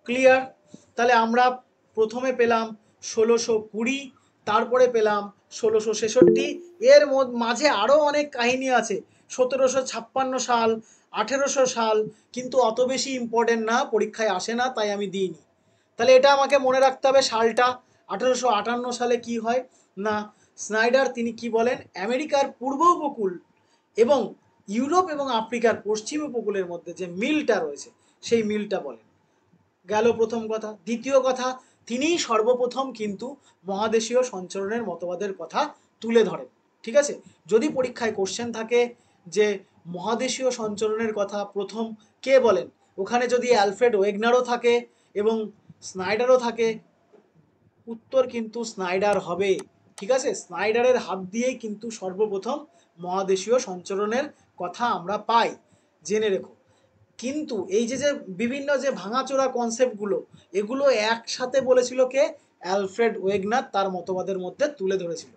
ক্লিয়ার? তাহলে আমরা প্রথমে পেলাম 1620, তারপরে পেলাম 1666, এর মাঝে আরও অনেক কাহিনী আছে, 1756 সাল, 1800 সাল, কিন্তু অত বেশি ইম্পর্টেন্ট না, পরীক্ষায় আসে না, তাই আমি দিইনি। তাহলে এটা আমাকে মনে রাখতে হবে সালটা 1858 সালে কি হয় না, স্নাইডার তিনি কি বলেন? আমেরিকার পূর্ব উপকূল এবং ইউরোপ এবং আফ্রিকার পশ্চিম উপকূলের মধ্যে যে মিলটা রয়েছে সেই মিলটা বলেন। গেল প্রথম কথা। দ্বিতীয় কথা, তিনি সর্বপ্রথম কিন্তু মহাদেশীয় সঞ্চরণের মতবাদের কথা তুলে ধরেন। ঠিক আছে, যদি পরীক্ষায় কোশ্চেন থাকে যে মহাদেশীয় সঞ্চরণের কথা প্রথম কে বলেন, ওখানে যদি অ্যালফ্রেড ওয়েগনারও থাকে এবং স্নাইডারও থাকে, উত্তর কিন্তু স্নাইডার হবে। ঠিক আছে, স্নাইডারের হাত দিয়েই কিন্তু সর্বপ্রথম মহাদেশীয় সঞ্চরণের কথা আমরা পাই, জেনে রেখো। কিন্তু এই যে যে বিভিন্ন যে ভাঙাচোরা কনসেপ্টগুলো, এগুলো একসাথে বলেছিল কে? অ্যালফ্রেড ওয়েগনার তার মতবাদের মধ্যে তুলে ধরেছিল।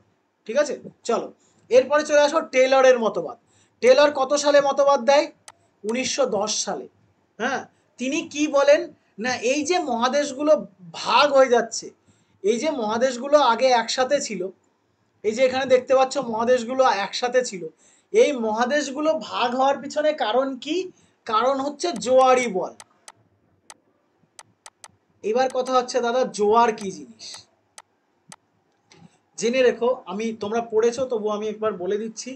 ঠিক আছে, চলো এরপরে চলে আসো টেলরের মতবাদ। টেলর কত সালে মতবাদ দেয়? 1910 সালে। হ্যাঁ, তিনি কি বলেন না, এই যে মহাদেশগুলো ভাগ হয়ে যাচ্ছে, এই যে মহাদেশগুলো আগে একসাথে ছিল, এই যে এখানে দেখতে পাচ্ছ মহাদেশগুলো একসাথে ছিল, এই মহাদেশগুলো ভাগ হওয়ার পিছনে কারণ কি? কারণ হচ্ছে জোয়ারি বল। এবার কথা হচ্ছে দাদা, জোয়ার কি জিনিস জেনে রেখো। আমি তোমরা পড়েছো তবু আমি একবার বলে দিচ্ছি।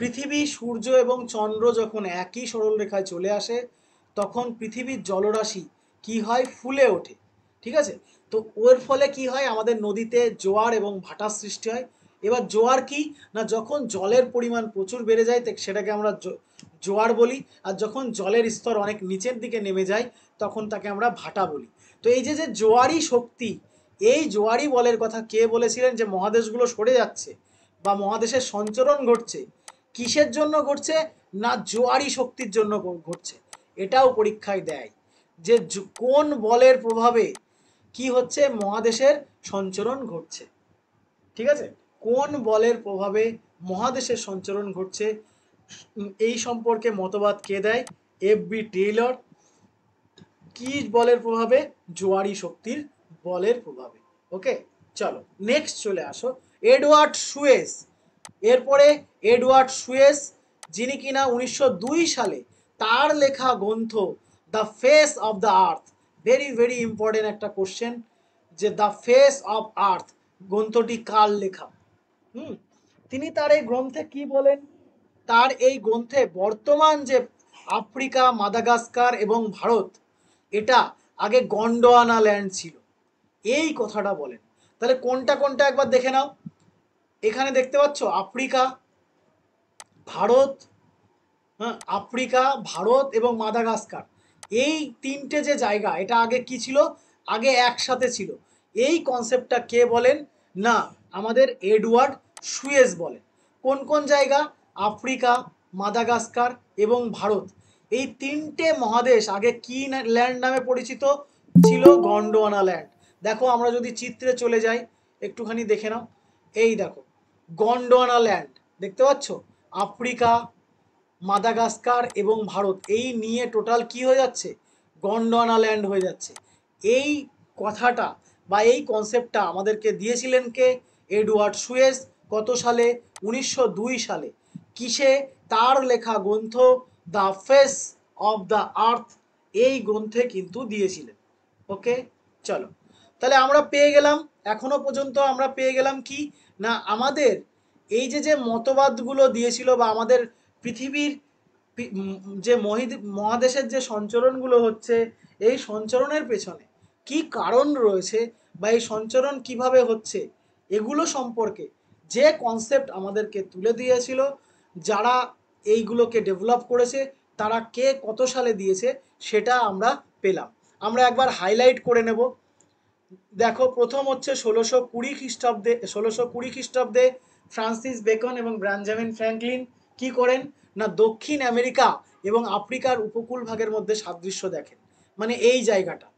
পৃথিবী, সূর্য এবং চন্দ্র যখন একই সরলরেখায় চলে আসে, তখন পৃথিবীর জলরাশি কি হয়? ফুলে ওঠে। ঠিক আছে, তো ওর ফলে কি হয়? আমাদের নদীতে জোয়ার এবং ভাটার সৃষ্টি হয়। এবার জোয়ার কি না, যখন জলের পরিমাণ প্রচুর বেড়ে যায় সেটাকে আমরা জোয়ার বলি, আর যখন জলের স্তর অনেক নিচের দিকে নেমে যায় তখন তাকে আমরা ভাটা বলি। তো এই যে যে জোয়ারি শক্তি, এই জোয়ারি বলের কথা কে বলেছিলেন? যে মহাদেশগুলো সরে যাচ্ছে বা মহাদেশের সঞ্চরণ ঘটছে, কিসের জন্য ঘটছে না জোয়ারি শক্তির জন্য ঘটছে। এটাও পরীক্ষায় দেয় যে কোন বলের প্রভাবে কি হচ্ছে? মহাদেশের সঞ্চরণ ঘটছে। ঠিক আছে, কোন বলের প্রভাবে মহাদেশের সঞ্চরণ ঘটছে, এই সম্পর্কে মতবাদ কে দেয়? এফ.বি. টেইলর। কি বলের প্রভাবে? জোয়ারি শক্তির বলের প্রভাবে। ওকে, চলো নেক্সট চলে আসো এডওয়ার্ড সুয়েজ। এরপরে এডওয়ার্ড সুয়েজ, যিনি কিনা 1902 সালে তার লেখা গ্রন্থ the face of the earth, very very important একটা কোশ্চেন, যে দ্য ফেস অফ আর্থ গ্রন্থটি কার লেখা? তিনি তার এই গ্রন্থে কি বলেন? তার এই গ্রন্থে বর্তমান যে আফ্রিকা, মাদাগাস্কার এবং ভারত, এটা আগে গন্ডোয়ানা ল্যান্ড ছিল, এই কথাটা বলেন। তাহলে কোনটা কোনটা একবার দেখে নাও। এখানে দেখতে পাচ্ছ আফ্রিকা, ভারত, হ্যাঁ, আফ্রিকা, ভারত এবং মাদাগাস্কার, এই তিনটে যে জায়গা, এটা আগে কি ছিল? আগে একসাথে ছিল। এই কনসেপ্টটা কে বলেন? না আমাদের এডওয়ার্ড সুয়েজ বলেন। কোন কোন জায়গা? আফ্রিকা, মাদাগাস্কার এবং ভারত, এই তিনটে মহাদেশ আগে কি ল্যান্ড নামে পরিচিত ছিল? গন্ডোয়ানা ল্যান্ড। দেখো আমরা যদি চিত্রে চলে যাই, একটুখানি দেখে নাও, এই দেখো গন্ডোয়ানা ল্যান্ড দেখতে পাচ্ছ, আফ্রিকা, মাদাগাস্কার এবং ভারত, এই নিয়ে টোটাল কি হয়ে যাচ্ছে? গন্ডোয়ানা ল্যান্ড হয়ে যাচ্ছে। এই কথাটা বা এই কনসেপ্টটা আমাদেরকে দিয়েছিলেন কে? Edward Suess. কত সালে? 1902 সালে। কিসে? তার লেখা গ্রন্থ দ্য ফেস অফ দ্য আর্থ, এই গ্রন্থে কিন্তু দিয়েছিলেন। ওকে, চলো তাহলে আমরা পেয়ে গেলাম, এখনো পর্যন্ত আমরা পেয়ে গেলাম কি না, আমাদের এই যে যে মতবাদগুলো দিয়েছিল বা আমাদের পৃথিবীর যে মহাদেশের যে সঞ্চরণগুলো হচ্ছে, এই সঞ্চরণের পেছনে কি কারণ রয়েছে বা এই সঞ্চরণ কিভাবে হচ্ছে, এগুলো সম্পর্কে যে কনসেপ্ট আমাদেরকে তুলে দিয়েছিল, যারা এইগুলোকে ডেভেলপ করেছে, তারা কে কত সালে দিয়েছে, সেটা আমরা পেলাম। আমরা একবার হাইলাইট করে নেব। দেখো প্রথম হচ্ছে 1620 খ্রিস্টাব্দে ফ্রান্সিস বেকন এবং বেঞ্জামিন ফ্র্যাঙ্কলিন কি করেন না, দক্ষিণ আমেরিকা এবং আফ্রিকার উপকূল ভাগের মধ্যে সাদৃশ্য দেখেন। মানে এই জায়গাটা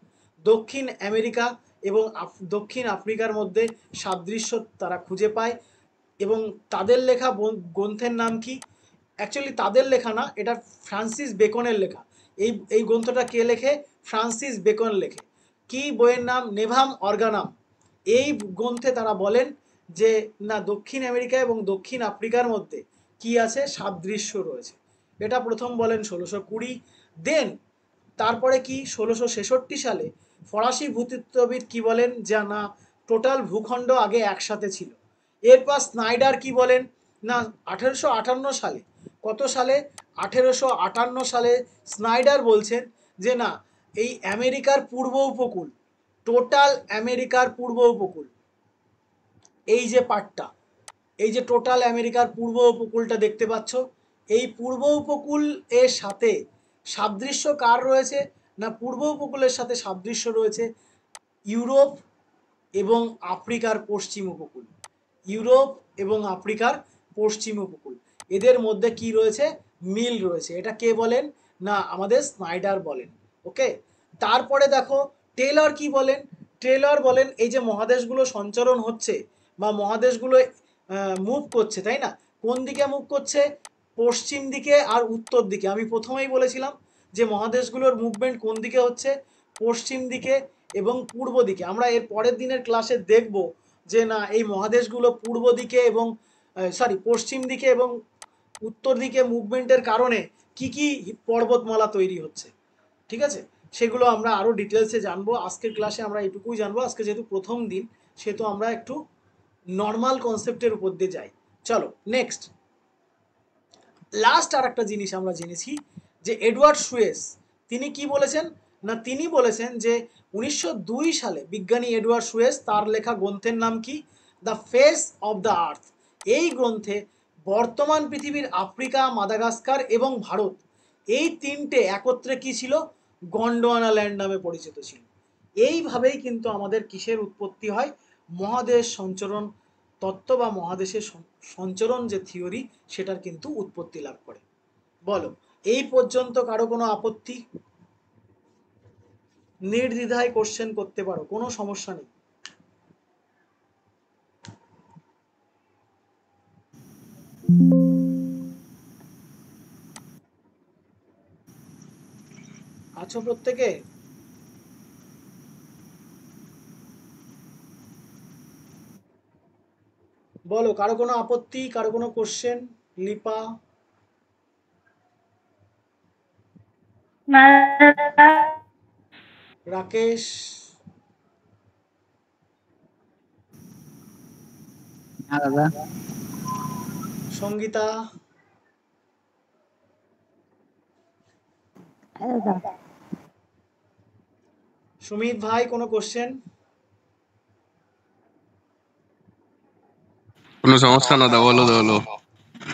দক্ষিণ আমেরিকা এবং দক্ষিণ আফ্রিকার মধ্যে সাদৃশ্য তারা খুঁজে পায়। এবং তাদের লেখা গ্রন্থের নাম কি? অ্যাকচুয়ালি তাদের লেখা না, এটা ফ্রান্সিস বেকনের লেখা। এই গ্রন্থটা কে লেখে? ফ্রান্সিস বেকন লেখে। কি বইয়ের নাম? নেভাম অর্গানাম। এই গ্রন্থে তারা বলেন যে না, দক্ষিণ আমেরিকা এবং দক্ষিণ আফ্রিকার মধ্যে কি আছে? সাদৃশ্য রয়েছে। এটা প্রথম বলেন 1620। দেন তারপরে কি 1666 সালে ফরাসি ভূতত্ত্ববিদ কি বলেন? যে না, টোটাল ভূখণ্ড আগে একসাথে ছিল। এরপর স্নাইডার কি বলেন না, 1858 সালে, কত সালে? 1858 সালে স্নাইডার বলছেন যে না, এই আমেরিকার পূর্ব উপকূল, টোটাল আমেরিকার পূর্ব উপকূল, এই যে পার্টটা, এই যে টোটাল আমেরিকার পূর্ব উপকূলটা দেখতে পাচ্ছ, এই পূর্ব উপকূল এর সাথে সাদৃশ্য কার রয়েছে না, পূর্ব উপকূলের সাথে সাদৃশ্য রয়েছে ইউরোপ এবং আফ্রিকার পশ্চিম উপকূল। ইউরোপ এবং আফ্রিকার পশ্চিম উপকূল, এদের মধ্যে কি রয়েছে? মিল রয়েছে। এটা কে বলেন না, আমাদের স্নাইডার বলেন। ওকে, তারপরে দেখো টেলর কি বলেন? টেলর বলেন এই যে মহাদেশগুলো সঞ্চরণ হচ্ছে বা মহাদেশগুলো মুভ করছে, তাই না? কোন দিকে মুভ করছে? পশ্চিম দিকে আর উত্তর দিকে। আমি প্রথমেই বলেছিলাম যে মহাদেশগুলোর মুভমেন্ট কোন দিকে হচ্ছে? পশ্চিম দিকে এবং পূর্ব দিকে। আমরা এর পরের দিনের ক্লাসে দেখব যে না, এই মহাদেশগুলো পূর্ব দিকে এবং পশ্চিম দিকে এবং উত্তর দিকে মুভমেন্টের কারণে কি কি পর্বতমালা তৈরি হচ্ছে। ঠিক আছে, সেগুলো আমরা আরও ডিটেলসে জানবো। আজকের ক্লাসে আমরা এটুকুই জানবো। আজকে যেহেতু প্রথম দিন, সেহেতু আমরা একটু নর্মাল কনসেপ্টের উপর দিয়ে যাই। চলো নেক্সট, লাস্ট আর একটা জিনিস আমরা জেনেছি যে এডওয়ার্ড সুয়েজ তিনি কি বলেছেন না, তিনি বলেছেন যে 1902 সালে বিজ্ঞানী এডওয়ার্ড সুয়েজ, তার লেখা গ্রন্থের নাম কি? দ্য ফেস অফ দ্য আর্থ। এই গ্রন্থে বর্তমান পৃথিবীর আফ্রিকা, মাদাগাস্কার এবং ভারত, এই তিনটে একত্রে কি ছিল? গন্ডোয়ানা ল্যান্ড নামে পরিচিত ছিল। এইভাবেই কিন্তু আমাদের কিসের উৎপত্তি হয়? মহাদেশ সঞ্চরণ তত্ত্ব বা মহাদেশের সঞ্চরণ যে থিওরি, সেটার কিন্তু উৎপত্তি লাভ করে। বলো, এই পর্যন্ত কারো কোনো আপত্তি? নির্দ্বিধায় কোশ্চেন করতে পারো, কোনো সমস্যা নেই। আছো প্রত্যেকে? বলো, কারো কোনো আপত্তি, কারো কোনো কোশ্চেন? লিপা, না দাদা। রাকেশ, না দাদা। সঙ্গীতা, হ্যাঁ দাদা। সুমিত ভাই, কোনো কোশ্চেন? কোনো সমস্যা না, দা বলো বলো।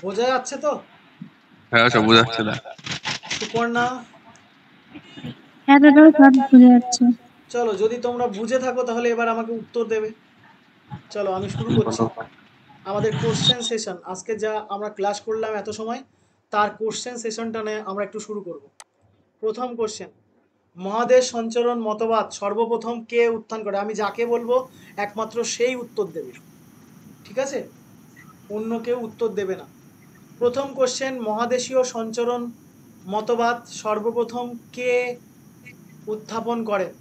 বোঝা যাচ্ছে তো? হ্যাঁ সব বুঝাচ্ছে দা। সুপর্ণা? হ্যাঁ দাদা সব বুঝে যাচ্ছে। চলো, যদি তোমরা বুঝে থাকো তাহলে এবার আমাকে উত্তর দেবে। চলো আমি শুরু করছি। আমাদের কোশ্চেন সেশন, আজকে যা আমরা ক্লাস করলাম এত সময়, তার কোশ্চেন সেশনটা নিয়ে আমরা একটু শুরু করব। প্রথম কোশ্চেন, মহাদেশ সঞ্চরণ মতবাদ সর্বপ্রথম কে উত্থান করে? আমি যাকে বলবো একমাত্র সেই উত্তর দেবে, ঠিক আছে? অন্য কেউ উত্তর দেবে না। প্রথম কোশ্চেন, মহাদেশীয় সঞ্চরণ মতবাদ সর্বপ্রথম কে উত্থাপন করেন?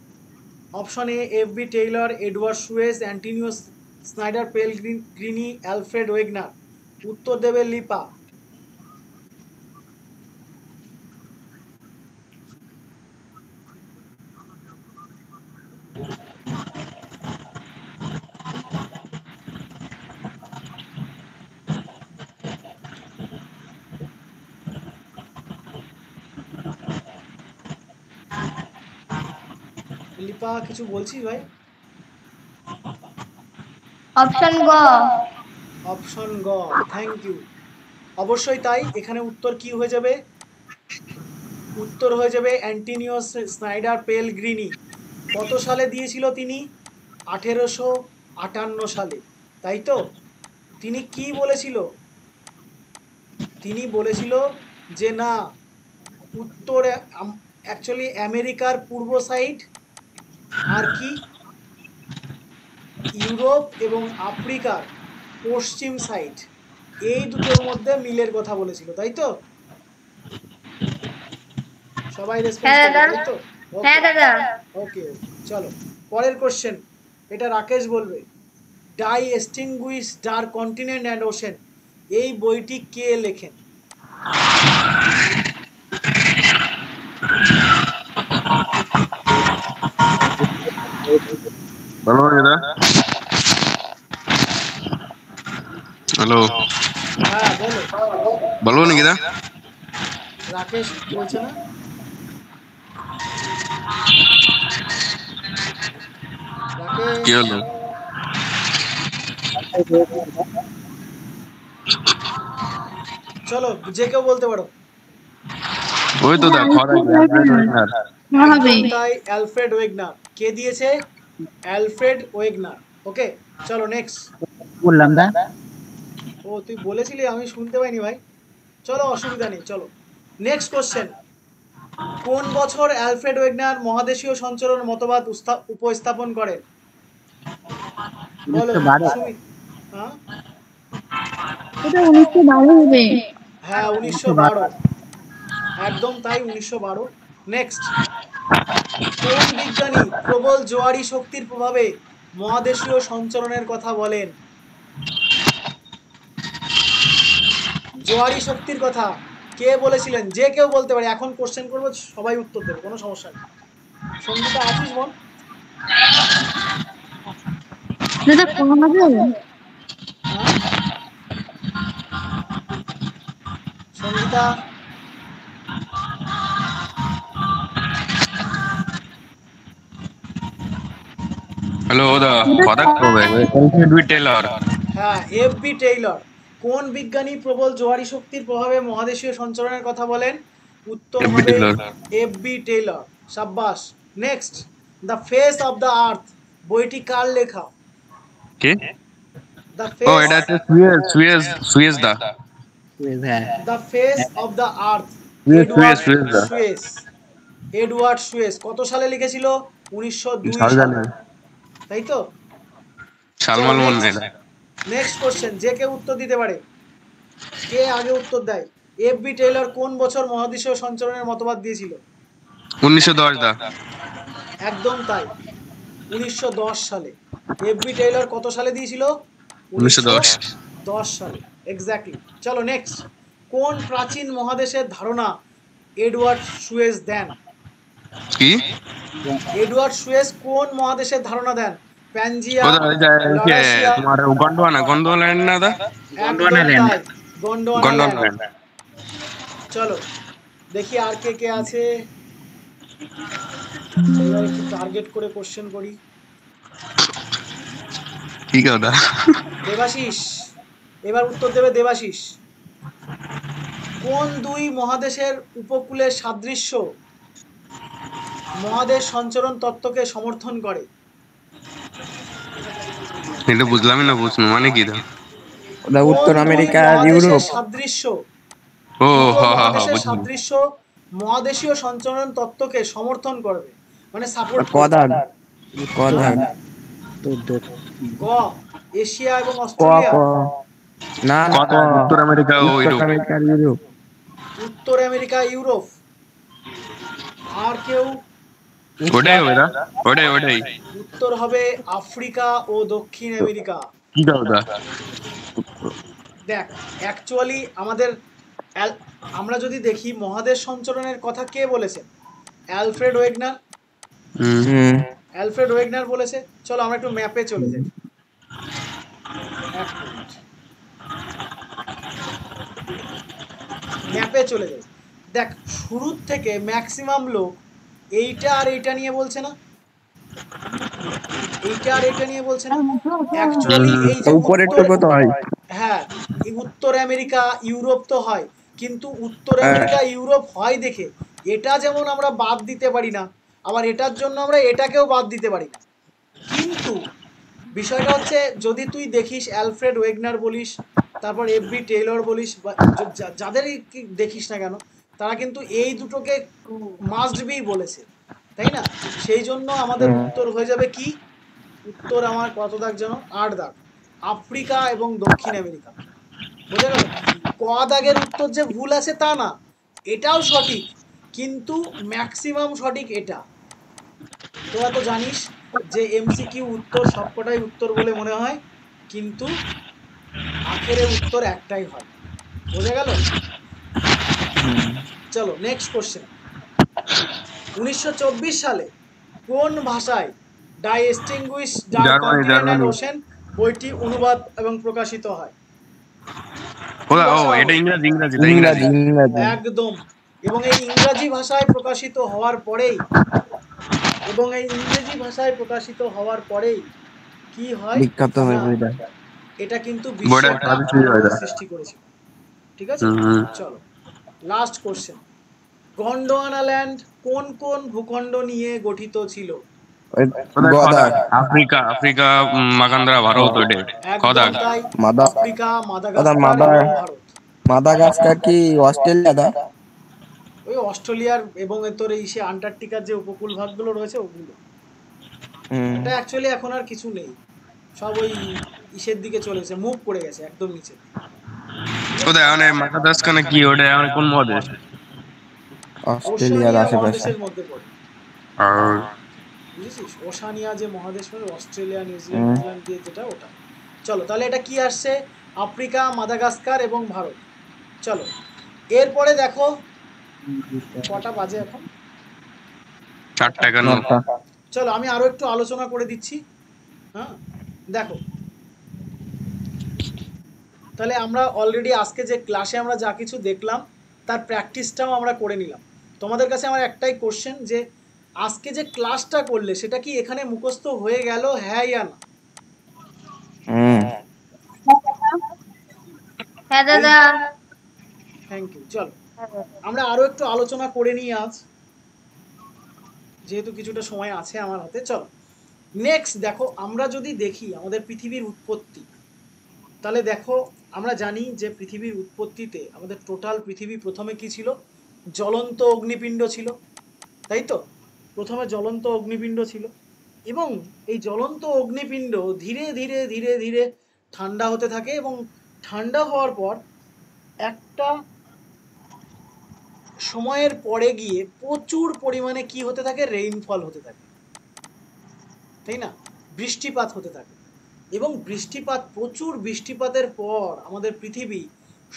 Option A F B. Taylor, Edward Suess, Antonio Snider Pellegrini, Alfred Wegener. উত্তর দেবে লিপা। লিপা কিছু বলছিস ভাই? অপশন গ। অপশন গ, থ্যাংক ইউ। অবশ্যই তাই, এখানে উত্তর কি হয়ে যাবে? উত্তর হয়ে যাবে অ্যান্টনিও স্নাইডার পেলগ্রিনি। কত সালে দিয়েছিল তিনি? 1858 সালে, তাই তো? তিনি কি বলেছিল? তিনি বলেছিল যে না, উত্তর অ্যাকচুয়ালি আমেরিকার পূর্ব সাইড আর কি ইউরোপ এবং আফ্রিকার পশ্চিম সাইড, এই দুটোর মধ্যে মিলের কথা বলেছিল, তাই তো? সবাই রেসপন্স হ্যাঁ করবে, দাদা। তাই তো? হ্যাঁ দাদা। ওকে, চলো পরের কোশ্চেন। এটা রাকেশ বলবে। Die extinguish dark continent and ocean, এই বইটি কে লেখেন? বলো দাদা। হ্যালো, হ্যাঁ বলো। বলবো নাকি দা? রাকেশ বলছে না? কি রাকেশ, হলো? চলো যে কেউ বলতে পারো। ওই তো দা খরা একদম তাই, অ্যালফ্রেড ওয়েগনার। কে দিয়েছে? Alfred Wegener. ওকে, চলো নেক্সট। বললাম দা। ও তুই বলেছিলি, আমি শুনতে পাইনি ভাই। চলো অসুবিধা নেই, চলো নেক্সট কোশ্চেন। কোন বছর অ্যালফ্রেড ওয়েগনার মহাদেশীয় সঞ্চরণ মতবাদ উপস্থাপন করেন? বলো 1912। সুমিত। হ্যাঁ এটা 1912 হবে। হ্যাঁ 1912, একদম তাই, 1912। নেক্সট, কোন বিজ্ঞানী প্রবল জোয়ারি শক্তির প্রভাবে মহাদেশীয় সঞ্চরণের কথা বলেন? জোয়ারি শক্তির কথা কে বলেছিলেন? যে কেউ বলতে পারে, এখন কোশ্চেন করবো, সবাই উত্তর দেবে, কোনো সমস্যা নেই। সঙ্গীতা আছিস বোন? দাদা কম হবে। হ্যাঁ সঙ্গীতা? হ্যালো দা, কথা হবে এলফ্রেড টেইলর। হ্যাঁ এফ.বি. টেইলর। কোন বিজ্ঞানী প্রবল জোয়ারি শক্তির প্রভাবে মহাদেশীয় সঞ্চরণের কথা বলেন? উত্তর এফ.বি. হবে টেইলর। এফ.বি. টেইলর। সাব্বাস। Next, the face of the আর্থ বইটি কার লেখা? কে? দ্য ও ফেস, এটা হচ্ছে সুয়েজ সুয়েজ সুয়েজ দা। হ্যাঁ the face of the earth, Suess Suess Edward Suess দা। সুয়েজ। এডওয়ার্ড সুয়েজ কত সালে লিখেছিল? 1902 সালে, সালজানে তাই তো? চলো সালমান মনে নেক্সট, হয় না। নেক্সট কোশ্চেন, যে কেউ উত্তর দিতে পারে। কে আগে উত্তর দেয়? এফ.বি. টেইলর কোন বছর মহাদেশীয় সঞ্চরণের মতবাদ দিয়েছিল? 1910 দা। একদম তাই, 1910 সালে। এফ.বি. টেইলর কত সালে দিয়েছিল? 1910। 1910 সালে, এক্স্যাক্টলি। চলো নেক্সট, কোন প্রাচীন মহাদেশের ধারণা এডওয়ার্ড সুয়েজ দেন? কি? এডওয়ার্ড সুয়েজ কোন মহাদেশের ধারণা দেন? প্যানজিয়া, ও দা এই যে লরাসিয়া? তোমার গন্ডোয়ানা গন্ডোয়াল্যান্ড না দা? একদম তাই, গন্ডোয়ানা ল্যান্ড। গন্ডোয়াল্যান্ড। চলো দেখি আর কে কে আছে। এবার একটু টার্গেট করে কোশ্চেন করি। ঠিক আছে দা। দেবাশিস, এবার উত্তর দেবে দেবাশিস। কোন দুই মহাদেশের উপকূলের সাদৃশ্য মহাদেশ সঞ্চরণ তত্ত্বকে সমর্থন করে? এটা বুঝলামই না প্রশ্ন মানে কি দা? ওটা কোন উত্তর দুই আমেরিকা আর মহাদেশের ইউরোপ। সাদৃশ্য ও দুটো হ্যাঁ হ্যাঁ হ্যাঁ মহাদেশের বুঝলাম। সাদৃশ্য মহাদেশীয় সঞ্চরণ তত্ত্বকে সমর্থন করবে, মানে সাপোর্ট করবে। কদাগ কদাগ গ এশিয়া এবং ক অস্ট্রেলিয়া, ক না না ক উত্তর আমেরিকা ও উত্তর ইউরোপ। আমেরিকা আর ইউরোপ। উত্তর আমেরিকা ইউরোপ। আর কেউ? ওটাই হবে দা, ওটাই ওটাই। উত্তর হবে আফ্রিকা ও দক্ষিণ আমেরিকা। কি দাও দা? দেখ অ্যাকচুয়ালি আমাদের আমরা যদি দেখি মহাদেশ সঞ্চরণের কথা কে বলেছেন? Alfred Wegener. হুম অ্যালফ্রেড ওয়েগনার বলেছে। চলো আমরা একটু ম্যাপে চলে যাই। ম্যাপে চলে যাই। দেখ শুরুর থেকে ম্যাক্সিমাম লোক এইটা আর এইটা নিয়ে বলছে না, এইটা আর এইটা নিয়ে বলছে না। অ্যাকচুয়ালি এই যে উপরের উত্তর, টুকু তো হয়। হ্যাঁ এই উত্তর আমেরিকা ইউরোপ তো হয়, কিন্তু উত্তর আমেরিকা ইউরোপ হয় দেখে এটা যেমন আমরা বাদ দিতে পারি না, আবার এটার জন্য আমরা এটাকেও বাদ দিতে পারি না। কিন্তু বিষয়টা হচ্ছে যদি তুই দেখিস অ্যালফ্রেড ওয়েগনার বলিস, তারপর এফবি টেইলর বলিস, বা যাদেরই দেখিস না কেন, তারা কিন্তু এই দুটোকে মাস্ট বি বলেছে, তাই না? সেই জন্য আমাদের উত্তর হয়ে যাবে কি? উত্তর আমার কত দাগ যেন? 8 দাগ। আফ্রিকা এবং দক্ষিণ আমেরিকা। বোঝা গেল? ক দাগের উত্তর যে ভুল আছে তা না, এটাও সঠিক, কিন্তু ম্যাক্সিমাম সঠিক এটা। তোরা তো জানিস যে এমসিকিউ উত্তর সবকটাই উত্তর বলে মনে হয়, কিন্তু আখেরে উত্তর একটাই হয়। বোঝা গেল? চলো নেক্সট কোশ্চেন। 1924 সালে কোন ভাষায় the extinguish the continent and ocean বইটি অনুবাদ এবং প্রকাশিত হয়? ওদা ও এটা ইংরেজি ইংরেজি দা, ইংরাজি ইংরেজি। ইংরাজি। একদম। এবং এই ইংরাজি ভাষায় প্রকাশিত হওয়ার পরেই কি হয় বিখ্যাত হয়ে না, বইটা। এটা কিন্তু বইটা বিশ্বটা সাথে ছিল আলোড়ন এটা। সৃষ্টি করেছিল। ঠিক আছে, হুম। চলো লাস্ট কোশ্চেন। গন্ডোয়ানা ল্যান্ড কোন কোন ভূখণ্ড নিয়ে গঠিত ছিল? ওই ওদা গদাগ কদাক আফ্রিকা আফ্রিকা মাকান্দ্রা ভারত ওটাই একদম কদাক। তাই। মাদা আফ্রিকা, ওদা মাদাগাস্কার এবং ভারত। মাদাগাস্কার কি অস্ট্রেলিয়া দা? ওই অস্ট্রেলিয়ার এবং তোর এই সে আন্টার্কটিকার যে উপকূল ভাগগুলো রয়েছে ওগুলো। এটা অ্যাকচুয়ালি এখন আর কিছু নেই, সব ওই ইসের দিকে চলেছে, মুভ করে গেছে একদম নিচে। ওদা মানে মাকাদাসকানে কি ওটা মানে কোন মহাদেশ? অস্ট্রেলিয়ার ওশানিয়া আশেপাশে। মহাদেশের মধ্যে পড়ে। আর বুঝেছিস? ওশানিয়া যে মহাদেশ মানে অস্ট্রেলিয়া নিউজিল্যান্ড দিয়ে যেটা, ওটা। চলো তাহলে এটা কি আসছে? আফ্রিকা, মাদাগাস্কার এবং ভারত। চলো এরপরে দেখো কটা বাজে এখন। 4:51। চলো আমি আরো একটু আলোচনা করে দিচ্ছি। হ্যাঁ দেখো, তাহলে আমরা অলরেডি আজকে যে ক্লাসে আমরা যা কিছু দেখলাম তার প্র্যাকটিসটাও আমরা করে নিলাম। তোমাদের কাছে আমার একটাই কোশ্চেন, যে আজকে যে ক্লাসটা করলে সেটা কি এখানে মুখস্থ হয়ে গেল, হ্যাঁ ইয়া না? হ্যাঁ দাদা। Thank you. চলো আমরা আরো একটু আলোচনা করে নিই আজ, যেহেতু কিছুটা সময় আছে আমার হাতে। চলো নেক্সট দেখো, আমরা যদি দেখি আমাদের পৃথিবীর উৎপত্তি, তাহলে দেখো আমরা জানি যে পৃথিবীর উৎপত্তিতে আমাদের টোটাল পৃথিবী প্রথমে কি ছিল? জ্বলন্ত অগ্নিপিণ্ড ছিল, তাই তো? প্রথমে জ্বলন্ত অগ্নিপিণ্ড ছিল, এবং এই জ্বলন্ত অগ্নিপিণ্ড ধীরে ধীরে ধীরে ধীরে ঠান্ডা হতে থাকে, এবং ঠান্ডা হওয়ার পর একটা সময়ের পরে গিয়ে প্রচুর পরিমাণে কি হতে থাকে? রেইনফল হতে থাকে, তাই না? বৃষ্টিপাত হতে থাকে, এবং প্রচুর বৃষ্টিপাতের পর আমাদের পৃথিবী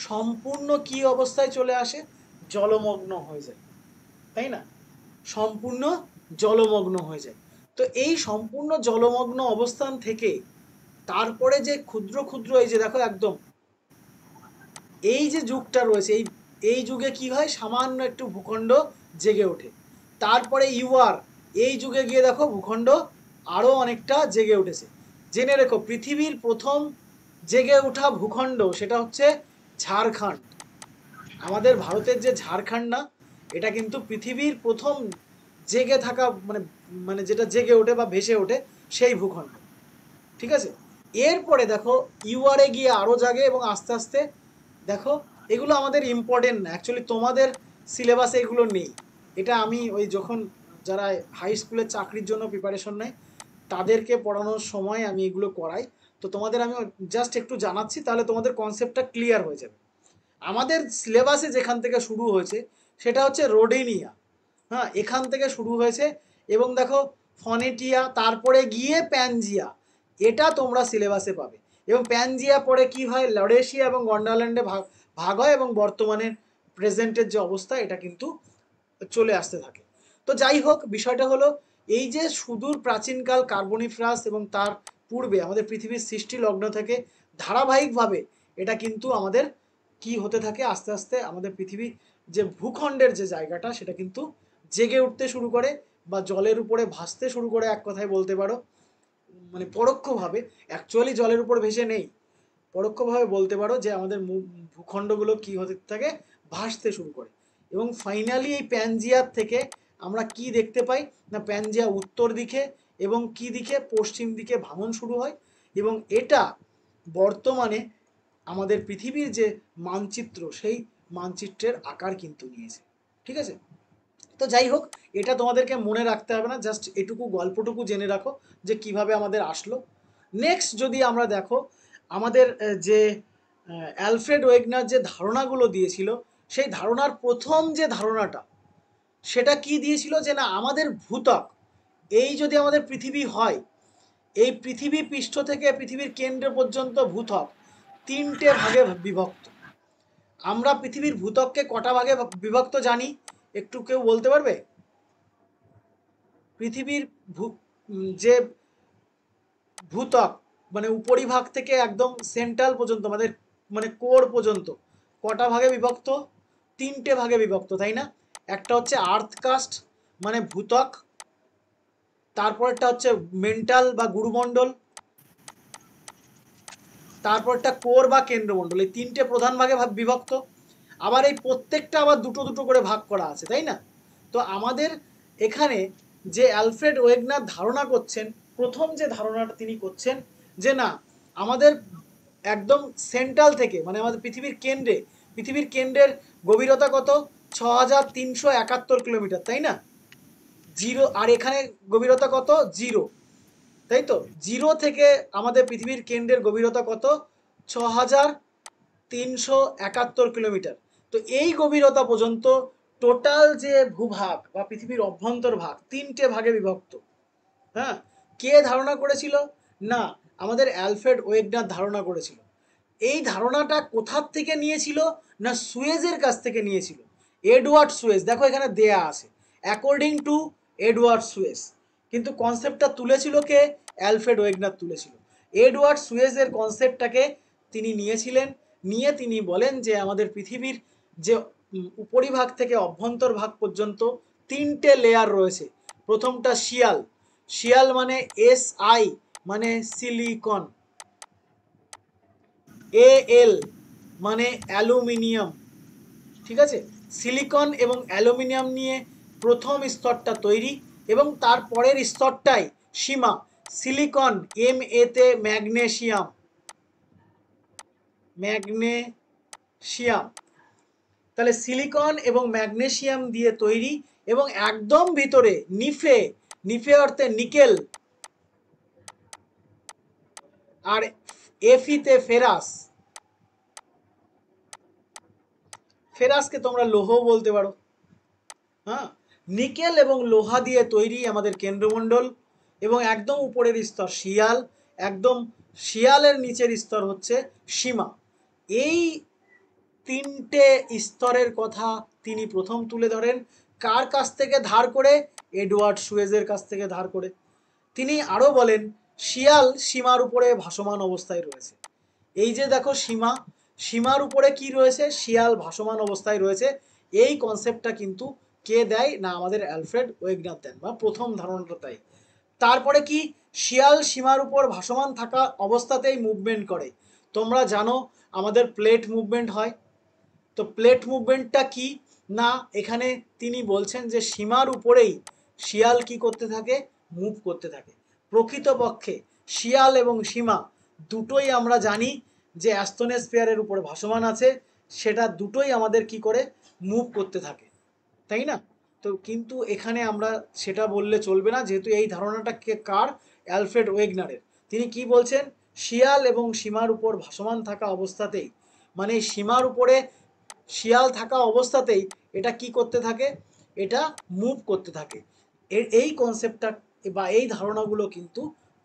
সম্পূর্ণ কি অবস্থায় চলে আসে? জলমগ্ন হয়ে যায়, তাই না? সম্পূর্ণ জলমগ্ন হয়ে যায়। তো এই সম্পূর্ণ জলমগ্ন অবস্থান থেকে তারপরে যে ক্ষুদ্র ক্ষুদ্র, এই যে দেখো একদম এই যে যুগটা রয়েছে, এই যুগে কি হয়? সামান্য একটু ভূখণ্ড জেগে ওঠে। তারপরে ইউআর, এই যুগে গিয়ে দেখো ভূখণ্ড আরো অনেকটা জেগে উঠেছে। জেনে রেখো পৃথিবীর প্রথম জেগে ওঠা ভূখণ্ড সেটা হচ্ছে ঝাড়খণ্ড। আমাদের ভারতের যে ঝাড়খণ্ড না, এটা কিন্তু পৃথিবীর প্রথম জেগে থাকা মানে মানে যেটা জেগে ওঠে বা ভেসে ওঠে সেই ভূখণ্ড, ঠিক আছে। এরপরে দেখো ইউআরে গিয়ে আরও জাগে এবং আস্তে আস্তে দেখো এগুলো আমাদের ইম্পর্টেন্ট না, অ্যাকচুয়ালি তোমাদের সিলেবাসে এগুলো নেই। এটা আমি ওই যখন যারা হাই স্কুলে চাকরির জন্য প্রিপারেশন নেয় তাদেরকে পড়ানোর সময় আমি এগুলো করাই। তো তোমাদের আমি জাস্ট একটু জানাচ্ছি, তাহলে তোমাদের কনসেপ্টটা ক্লিয়ার হয়ে যাবে। আমাদের সিলেবাসে যেখান থেকে শুরু হয়েছে সেটা হচ্ছে রোডেনিয়া, হ্যাঁ, এখান থেকে শুরু হয়েছে। এবং দেখো ফনেটিয়া, তারপরে গিয়ে প্যানজিয়া, এটা তোমরা সিলেবাসে পাবে। এবং প্যানজিয়া পরে কি হয়, লরেশিয়া এবং গন্ডারল্যান্ডে ভাগ হয় এবং বর্তমানের প্রেজেন্টের যে অবস্থা এটা কিন্তু চলে আসতে থাকে। তো যাই হোক, বিষয়টা হলো এই যে সুদূর প্রাচীনকাল কার্বনিফারাস এবং তার পূর্বে আমাদের পৃথিবীর সৃষ্টি লগ্ন থেকে ধারাবাহিকভাবে এটা কিন্তু আমাদের কি হতে থাকে, আস্তে আস্তে আমাদের পৃথিবী যে ভূখণ্ডের যে জায়গাটা সেটা কিন্তু জেগে উঠতে শুরু করে বা জলের উপরে ভাসতে শুরু করে, এক কথায় বলতে পারো। মানে পরোক্ষভাবে, অ্যাকচুয়ালি জলের উপর ভেসে নেই, পরোক্ষভাবে বলতে পারো যে আমাদের ভূখণ্ডগুলো কি হতে থাকে, ভাসতে শুরু করে। এবং ফাইনালি এই প্যানজিয়ার থেকে আমরা কি দেখতে পাই না, প্যানজিয়া উত্তর দিকে এবং কি দিকে, পশ্চিম দিকে ভাঙন শুরু হয়। এবং এটা বর্তমানে আমাদের পৃথিবীর যে মানচিত্র সেই মানচিত্রের আকার কিন্তু নিয়েছে, ঠিক আছে। তো যাই হোক, এটা তোমাদেরকে মনে রাখতে হবে না, জাস্ট এটুকু গল্পটুকু জেনে রাখো যে কিভাবে আমাদের আসলো। নেক্সট যদি আমরা দেখো আমাদের যে অ্যালফ্রেড ওয়েগনার যে ধারণাগুলো দিয়েছিল, সেই ধারণার প্রথম যে ধারণাটা সেটা কি দিয়েছিল, যে না আমাদের ভূত্বক, এই যদি আমাদের পৃথিবী হয়, এই পৃথিবী পৃষ্ঠ থেকে পৃথিবীর কেন্দ্র পর্যন্ত ভূত্বক 3টে ভাগে বিভক্ত। আমরা পৃথিবীর ভূত্বককে কটা ভাগে বিভক্ত জানি, একটু কেউ বলতে পারবে? পৃথিবীর যে ভূত্বক মানে উপরিভাগ থেকে একদম সেন্ট্রাল পর্যন্ত আমাদের মানে কোর পর্যন্ত কটা ভাগে বিভক্ত? 3টে ভাগে বিভক্ত, তাই না? একটা হচ্ছে আর্থ কাস্ট মানে ভূত্বক, তারপরটা হচ্ছে মেন্টাল বা গুরুমণ্ডল, তারপরটা কোর বা কেন্দ্রমণ্ডল। এই 3টে প্রধান ভাগে বিভক্ত। আবার এই প্রত্যেকটা আবার দুটো দুটো করে ভাগ করা আছে, তাই না? তো আমাদের এখানে যে অ্যালফ্রেড ওয়েগনার ধারণা করছেন, প্রথম যে ধারণাটা তিনি করছেন যে না আমাদের একদম সেন্ট্রাল থেকে মানে আমাদের পৃথিবীর কেন্দ্রের গভীরতা কত, 6371 কিলোমিটার, তাই না? জিরো, আর এখানে গভীরতা কত, 0, তাই তো? 0 থেকে আমাদের পৃথিবীর কেন্দ্রের গভীরতা কত, 6371 কিলোমিটার। তো এই গভীরতা পর্যন্ত টোটাল যে ভূভাগ বা পৃথিবীর অভ্যন্তর ভাগ 3টে ভাগে বিভক্ত। হ্যাঁ, কে ধারণা করেছিল না, আমাদের অ্যালফ্রেড ওয়েগনার ধারণা করেছিল। এই ধারণাটা কোথার থেকে নিয়েছিল না, সুয়েজের কাছ থেকে নিয়েছিল। এডওয়ার্ড সুয়েজ, দেখো এখানে দেয়া আছে অ্যাকর্ডিং টু এডওয়ার্ড সুয়েজ, কিন্তু কনসেপ্টটা তুলেছিল কে, অ্যালফ্রেড ওয়েগনার তুলেছিল। এডওয়ার্ড সুয়েজের কনসেপ্টটাকে তিনি নিয়েছিলেন, নিয়ে তিনি বলেন যে আমাদের পৃথিবীর যে উপরিভাগ থেকে অভ্যন্তর ভাগ পর্যন্ত 3টে লেয়ার রয়েছে। প্রথমটা শিয়াল, শিয়াল মানে SI মানে সিলিকন, AL মানে অ্যালুমিনিয়াম, ঠিক আছে। সিলিকন এবং অ্যালুমিনিয়াম নিয়ে প্রথম স্তরটা তৈরি এবং তারপরের স্তরটাই সীমা, সিলিকন MA তে ম্যাগনেসিয়াম, তাহলে সিলিকন এবং ম্যাগনেসিয়াম দিয়ে তৈরি। এবং একদম ভিতরে নিফে অর্থে নিকেল, আর এফিতে ফেরাসকে তোমরা লৌহ বলতে পারো। হ্যাঁ, নিকেল এবং লোহা দিয়ে তৈরি আমাদের কেন্দ্রমণ্ডল। এবং একদম উপরের স্তর শিয়াল, একদম শিয়ালের নিচের স্তর হচ্ছে সীমা। এই 3টে স্তরের কথা তিনি প্রথম তুলে ধরেন, কার কাছ থেকে ধার করে, এডওয়ার্ড সুয়েজের কাছ থেকে ধার করে। তিনি আরও বলেন শিয়াল সীমার উপরে ভাসমান অবস্থায় রয়েছে। এই যে দেখো সীমার উপরে কি রয়েছে, শিয়াল ভাসমান অবস্থায় রয়েছে। এই কনসেপ্টটা কিন্তু কে দেয় না, আমাদের অ্যালফ্রেড ওয়েগনার দেন, বা প্রথম ধারণাটা তাই। তারপরে কি, শিয়াল সীমার উপর ভাসমান থাকা অবস্থাতেই মুভমেন্ট করে। তোমরা জানো আমাদের প্লেট মুভমেন্ট হয়, তো প্লেট মুভমেন্টটা কি না, এখানে তিনি বলছেন যে সীমার উপরেই শিয়াল কি করতে থাকে, মুভ করতে থাকে। প্রকৃতপক্ষে শিয়াল এবং সীমা দুটোই আমরা জানি যে অ্যাস্তনোস্ফিয়ারের উপরে ভাসমান আছে, সেটা দুটোই আমাদের কি করে মুভ করতে থাকে, তাই না? তো কিন্তু এখানে আমরা সেটা বললে চলবে না, যেহেতু এই ধারণাটা কার, অ্যালফ্রেড ওয়েগনারের। তিনি কি বলছেন, শিয়াল এবং সীমার উপর ভাসমান থাকা অবস্থাতেই, মানে সীমার উপরে শিয়াল থাকা অবস্থাতেই এটা কি করতে থাকে, এটা মুভ করতে থাকে। এই কনসেপ্টটা বা এই ধারণাগুলো কিন্তু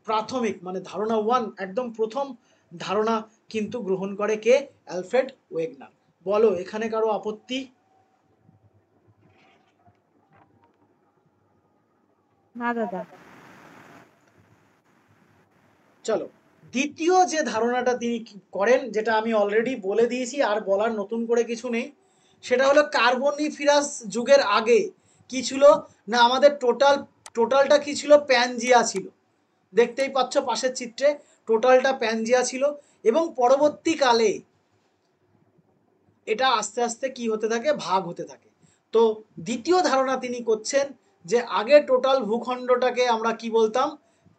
প্রাথমিক, মানে ধারণা 1, একদম প্রথম ধারণা কিন্তু গ্রহণ করে কে, অ্যালফ্রেড ওয়েগনার। বলো এখানে কারো আপত্তি? না দাদা। চলো, দ্বিতীয় যে ধারণাটা তিনি করেন, যেটা আমি অলরেডি বলে দিয়েছি, আর বলার নতুন করে কিছু নেই, সেটা হলো কার্বনিফেরাস যুগের আগে কি ছিল না, আমাদের টোটালটা কি ছিল, প্যানজিয়া ছিল। দেখতেই পাচ্ছ পাশের চিত্রে, টোটালটা প্যানজিয়া ছিল, এবং পরবর্তীকালে এটা আস্তে আস্তে কি হতে থাকে, ভাগ হতে থাকে। তো দ্বিতীয় ধারণা তিনি করছেন যে আগে টোটাল ভূখণ্ডটাকে আমরা কি বলতাম,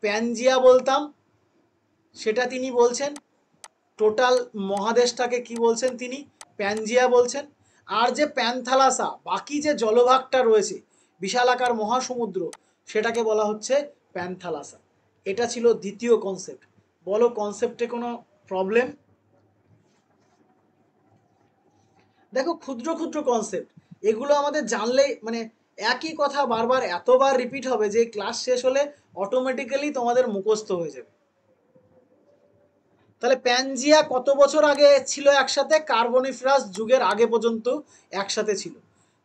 প্যানজিয়া বলতাম, সেটা তিনি বলছেন। টোটাল মহাদেশটাকে কি বলছেন তিনি, প্যানজিয়া বলছেন। আর যে প্যানথালাসা, বাকি যে জলভাগটা রয়েছে, বিশালাকার মহাসমুদ্র, সেটাকে বলা হচ্ছে প্যানথালাসা। এটা ছিল দ্বিতীয় কনসেপ্ট। বলো কনসেপ্টে কোনো প্রবলেম? দেখো ক্ষুদ্র ক্ষুদ্র কনসেপ্ট, এগুলো আমাদের জানলেই, মানে একই কথা বারবার এতবার রিপিট হবে যে ক্লাস শেষ হলে অটোমেটিক্যালি তোমাদের মুখস্থ হয়ে যাবে। তাহলে প্যানজিয়া কত বছর আগে ছিল একসাথে, কার্বনিফেরাস যুগের আগে পর্যন্ত একসাথে ছিল।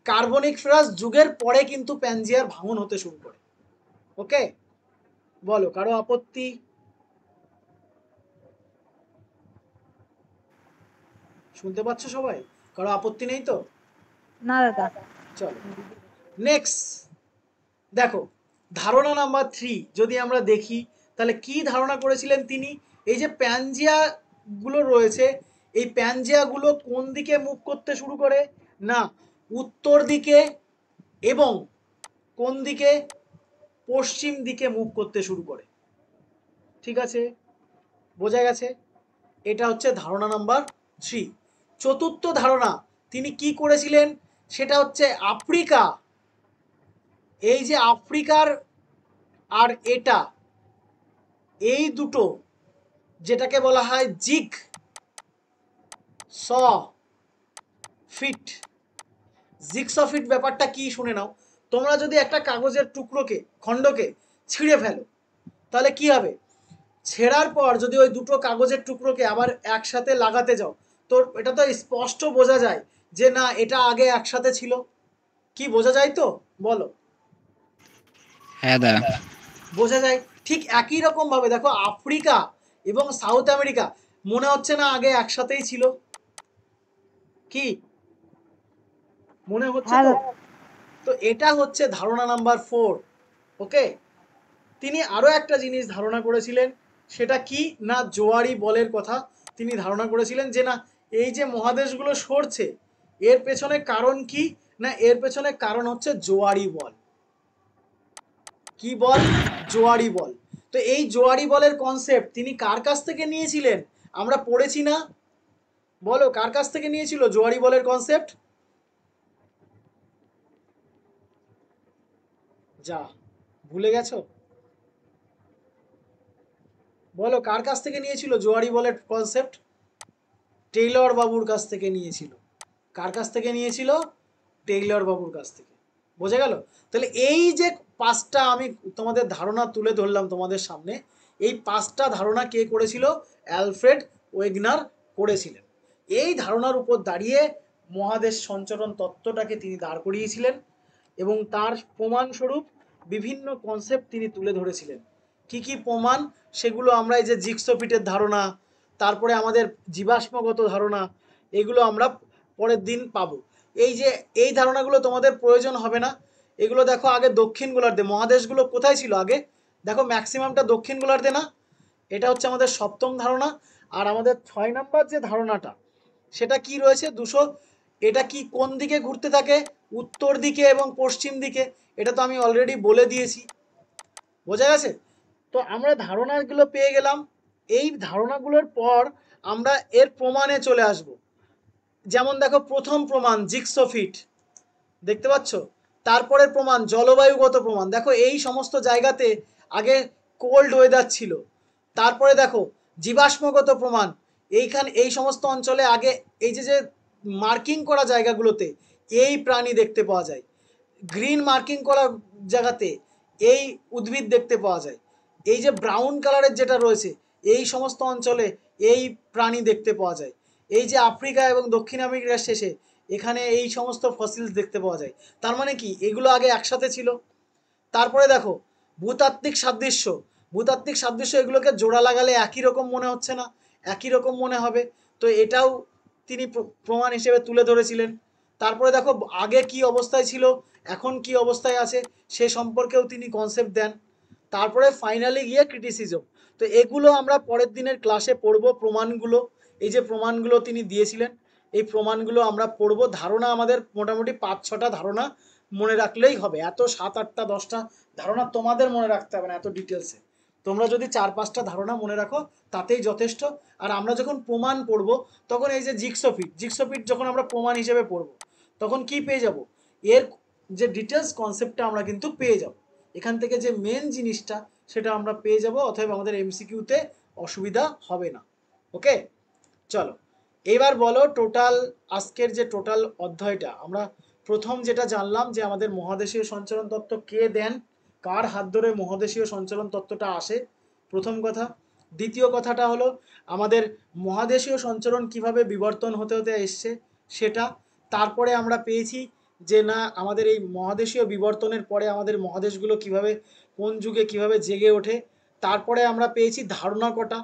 কার্বনিফেরাস যুগের পরে কিন্তু প্যানজিয়ার ভাঙন হতে শুরু করে। ওকে, বলো কারো আপত্তি? শুনতে পাচ্ছ সবাই? কারো আপত্তি নেই তো? না দাদা। চলো নেক্সট দেখো, ধারণা নাম্বার 3 যদি আমরা দেখি, তাহলে কি ধারণা করেছিলেন তিনি, এই যে প্যানজিয়া গুলো রয়েছে, এই প্যানজিয়া গুলো কোন দিকে মুভ করতে শুরু করে না, উত্তর দিকে, এবং কোন দিকে, পশ্চিম দিকে মুভ করতে শুরু করে। ঠিক আছে, বোঝা গেছে? এটা হচ্ছে ধারণা নাম্বার 3। চতুর্থ ধারণা তিনি কি করেছিলেন, সেটা হচ্ছে আফ্রিকা, এই যে আফ্রিকার আর এটা, এই দুটো যেটাকে বলা হয় জিগ স ফিট, জিগসফিট ব্যাপারটা কি শুনে নাও। তোমরা যদি একটা কাগজের টুকরোকে, খণ্ডকে ছিঁড়ে ফেলো, তাহলে কি হবে, ছেঁড়ার পর যদি ওই দুটো কাগজের টুকরোকে আবার একসাথে লাগাতে যাও, তো এটা তো স্পষ্ট বোঝা যায় যে না এটা আগে একসাথে ছিল। কি বোঝা যায় তো? বলো। হ্যাঁ দা। বোঝা যায়। ঠিক একই রকম ভাবে দেখো, আফ্রিকা এবং সাউথ আমেরিকা মনে হচ্ছে না আগে একসাথেই ছিল? কি মনে হচ্ছে তো? তো এটা হচ্ছে ধারণা নাম্বার 4। ওকে, তিনি আরো একটা জিনিস ধারণা করেছিলেন, সেটা কি না, জোয়ারি বলের কথা তিনি ধারণা করেছিলেন, যে না এই যে মহাদেশগুলো সরছে, এর পেছনে কারণ কি না, এর পেছনে কারণ হচ্ছে জোয়ারি বল। কি বল? জোয়ারি বল। তো এই জোয়ারি বলের কনসেপ্ট তিনি কার কাছ থেকে নিয়েছিলেন, আমরা পড়েছি না? বলো কার কাছ থেকে নিয়েছিল জোয়ারি বলের কনসেপ্ট? যা ভুলে গেছো? বলো কার কাছ থেকে নিয়েছিল জোয়ারি বলের কনসেপ্ট? টেইলর বাবুর কাছ থেকে নিয়েছিল। কার কাছ থেকে নিয়েছিল? টেইলর বাবুর কাছ থেকে। বোঝা গেল? তাহলে এই যে 5টা আমি তোমাদের ধারণা তুলে ধরলাম তোমাদের সামনে, এই 5টা ধারণা কে করেছিল? অ্যালফ্রেড ওয়েগনার করেছিলেন। এই ধারণার উপর দাঁড়িয়ে মহাদেশ সঞ্চরণ তত্ত্বটাকে তিনি দাঁড় করিয়েছিলেন, এবং তার প্রমাণস্বরূপ বিভিন্ন কনসেপ্ট তিনি তুলে ধরেছিলেন। কি কি প্রমাণ, সেগুলো আমরা এই যে জিগসফিটের ধারণা, তারপরে আমাদের জীবাশ্মগত ধারণা, এগুলো আমরা পরের দিন পাবো। এই যে এই ধারণাগুলো তোমাদের প্রয়োজন হবে না, এগুলো দেখো আগে দক্ষিণ গোলার্ধে মহাদেশগুলো কোথায় ছিল আগে, দেখো ম্যাক্সিমামটা দক্ষিণ গোলার্ধে না? এটা হচ্ছে আমাদের 7ম ধারণা। আর আমাদের 6 নম্বর যে ধারণাটা, সেটা কি রয়েছে, এটা কি কোন দিকে ঘুরতে থাকে? উত্তর দিকে এবং পশ্চিম দিকে। এটা তো আমি অলরেডি বলে দিয়েছি, বোঝা গেছে? তো আমরা ধারণাগুলো পেয়ে গেলাম। এই ধারণাগুলোর পর আমরা এর প্রমাণে চলে আসব। যেমন দেখো, প্রথম প্রমাণ জিগসোফিট, দেখতে পাচ্ছ? তারপরের প্রমাণ জলবায়ুগত প্রমাণ। দেখো এই সমস্ত জায়গাতে আগে কোল্ড ওয়েদার ছিল। তারপরে দেখো জীবাশ্মগত প্রমাণ, এইখানে এই সমস্ত অঞ্চলে আগে এই যে যে মার্কিং করা জায়গাগুলোতে এই প্রাণী দেখতে পাওয়া যায়। গ্রিন মার্কিং করা জায়গাতে এই উদ্ভিদ দেখতে পাওয়া যায়। এই যে ব্রাউন কালারের যেটা রয়েছে এই সমস্ত অঞ্চলে এই প্রাণী দেখতে পাওয়া যায়। এই যে আফ্রিকা এবং দক্ষিণ আমেরিকার শেষে এখানে এই সমস্ত ফসিলস দেখতে পাওয়া যায়। তার মানে কি এগুলো আগে একসাথে ছিল। তারপরে দেখো ভূতাত্ত্বিক সাদৃশ্য, ভূতাত্ত্বিক সাদৃশ্য এগুলোকে জোড়া লাগালে একই রকম মনে হচ্ছে না? একই রকম মনে হবে। তো এটাও তিনি প্রমাণ হিসেবে তুলে ধরেছিলেন। তারপরে দেখো আগে কি অবস্থায় ছিল, এখন কি অবস্থায় আছে সে সম্পর্কেও তিনি কনসেপ্ট দেন। তারপরে ফাইনালি গিয়ে ক্রিটিসিজম। তো এগুলো আমরা পরের দিনের ক্লাসে পড়বো, প্রমাণগুলো। এই যে প্রমাণগুলো তিনি দিয়েছিলেন এই প্রমাণগুলো আমরা পড়বো। ধারণা আমাদের মোটামুটি 5-6টা ধারণা মনে রাখলেই হবে। এত 7-8টা 10টা ধারণা তোমাদের মনে রাখতে হবে না এত ডিটেলসে। তোমরা যদি 4-5টা ধারণা মনে রাখো তাতেই যথেষ্ট। আর আমরা যখন প্রমাণ পড়বো তখন এই যে জিগসোফিট যখন আমরা প্রমাণ হিসেবে পড়বো তখন কি পেয়ে যাব? এর যে ডিটেলস কনসেপ্টটা আমরা কিন্তু পেয়ে যাব। এখান থেকে যে মেন জিনিসটা সেটা আমরা পেয়ে যাব, অতএব আমাদের এমসিকিউতে অসুবিধা হবে না। ওকে, চলো এবার বলো টোটাল আজকের যে টোটাল অধ্যায়টা আমরা প্রথম যেটা জানলাম যে আমাদের মহাদেশীয় সঞ্চালন তত্ত্ব কে দেন, কার হাত ধরে মহাদেশীয় সঞ্চালন তত্ত্বটা আসে, প্রথম কথা। দ্বিতীয় কথাটা হলো আমাদের মহাদেশীয় সঞ্চালন কিভাবে বিবর্তন হতে হতে এসছে সেটা। তারপরে আমরা পেয়েছি যে না আমাদের এই মহাদেশীয় বিবর্তনের পরে আমাদের মহাদেশগুলো কিভাবে কোন যুগে কিভাবে জেগে ওঠে। তারপরে আমরা পেয়েছি ধারণা কটা,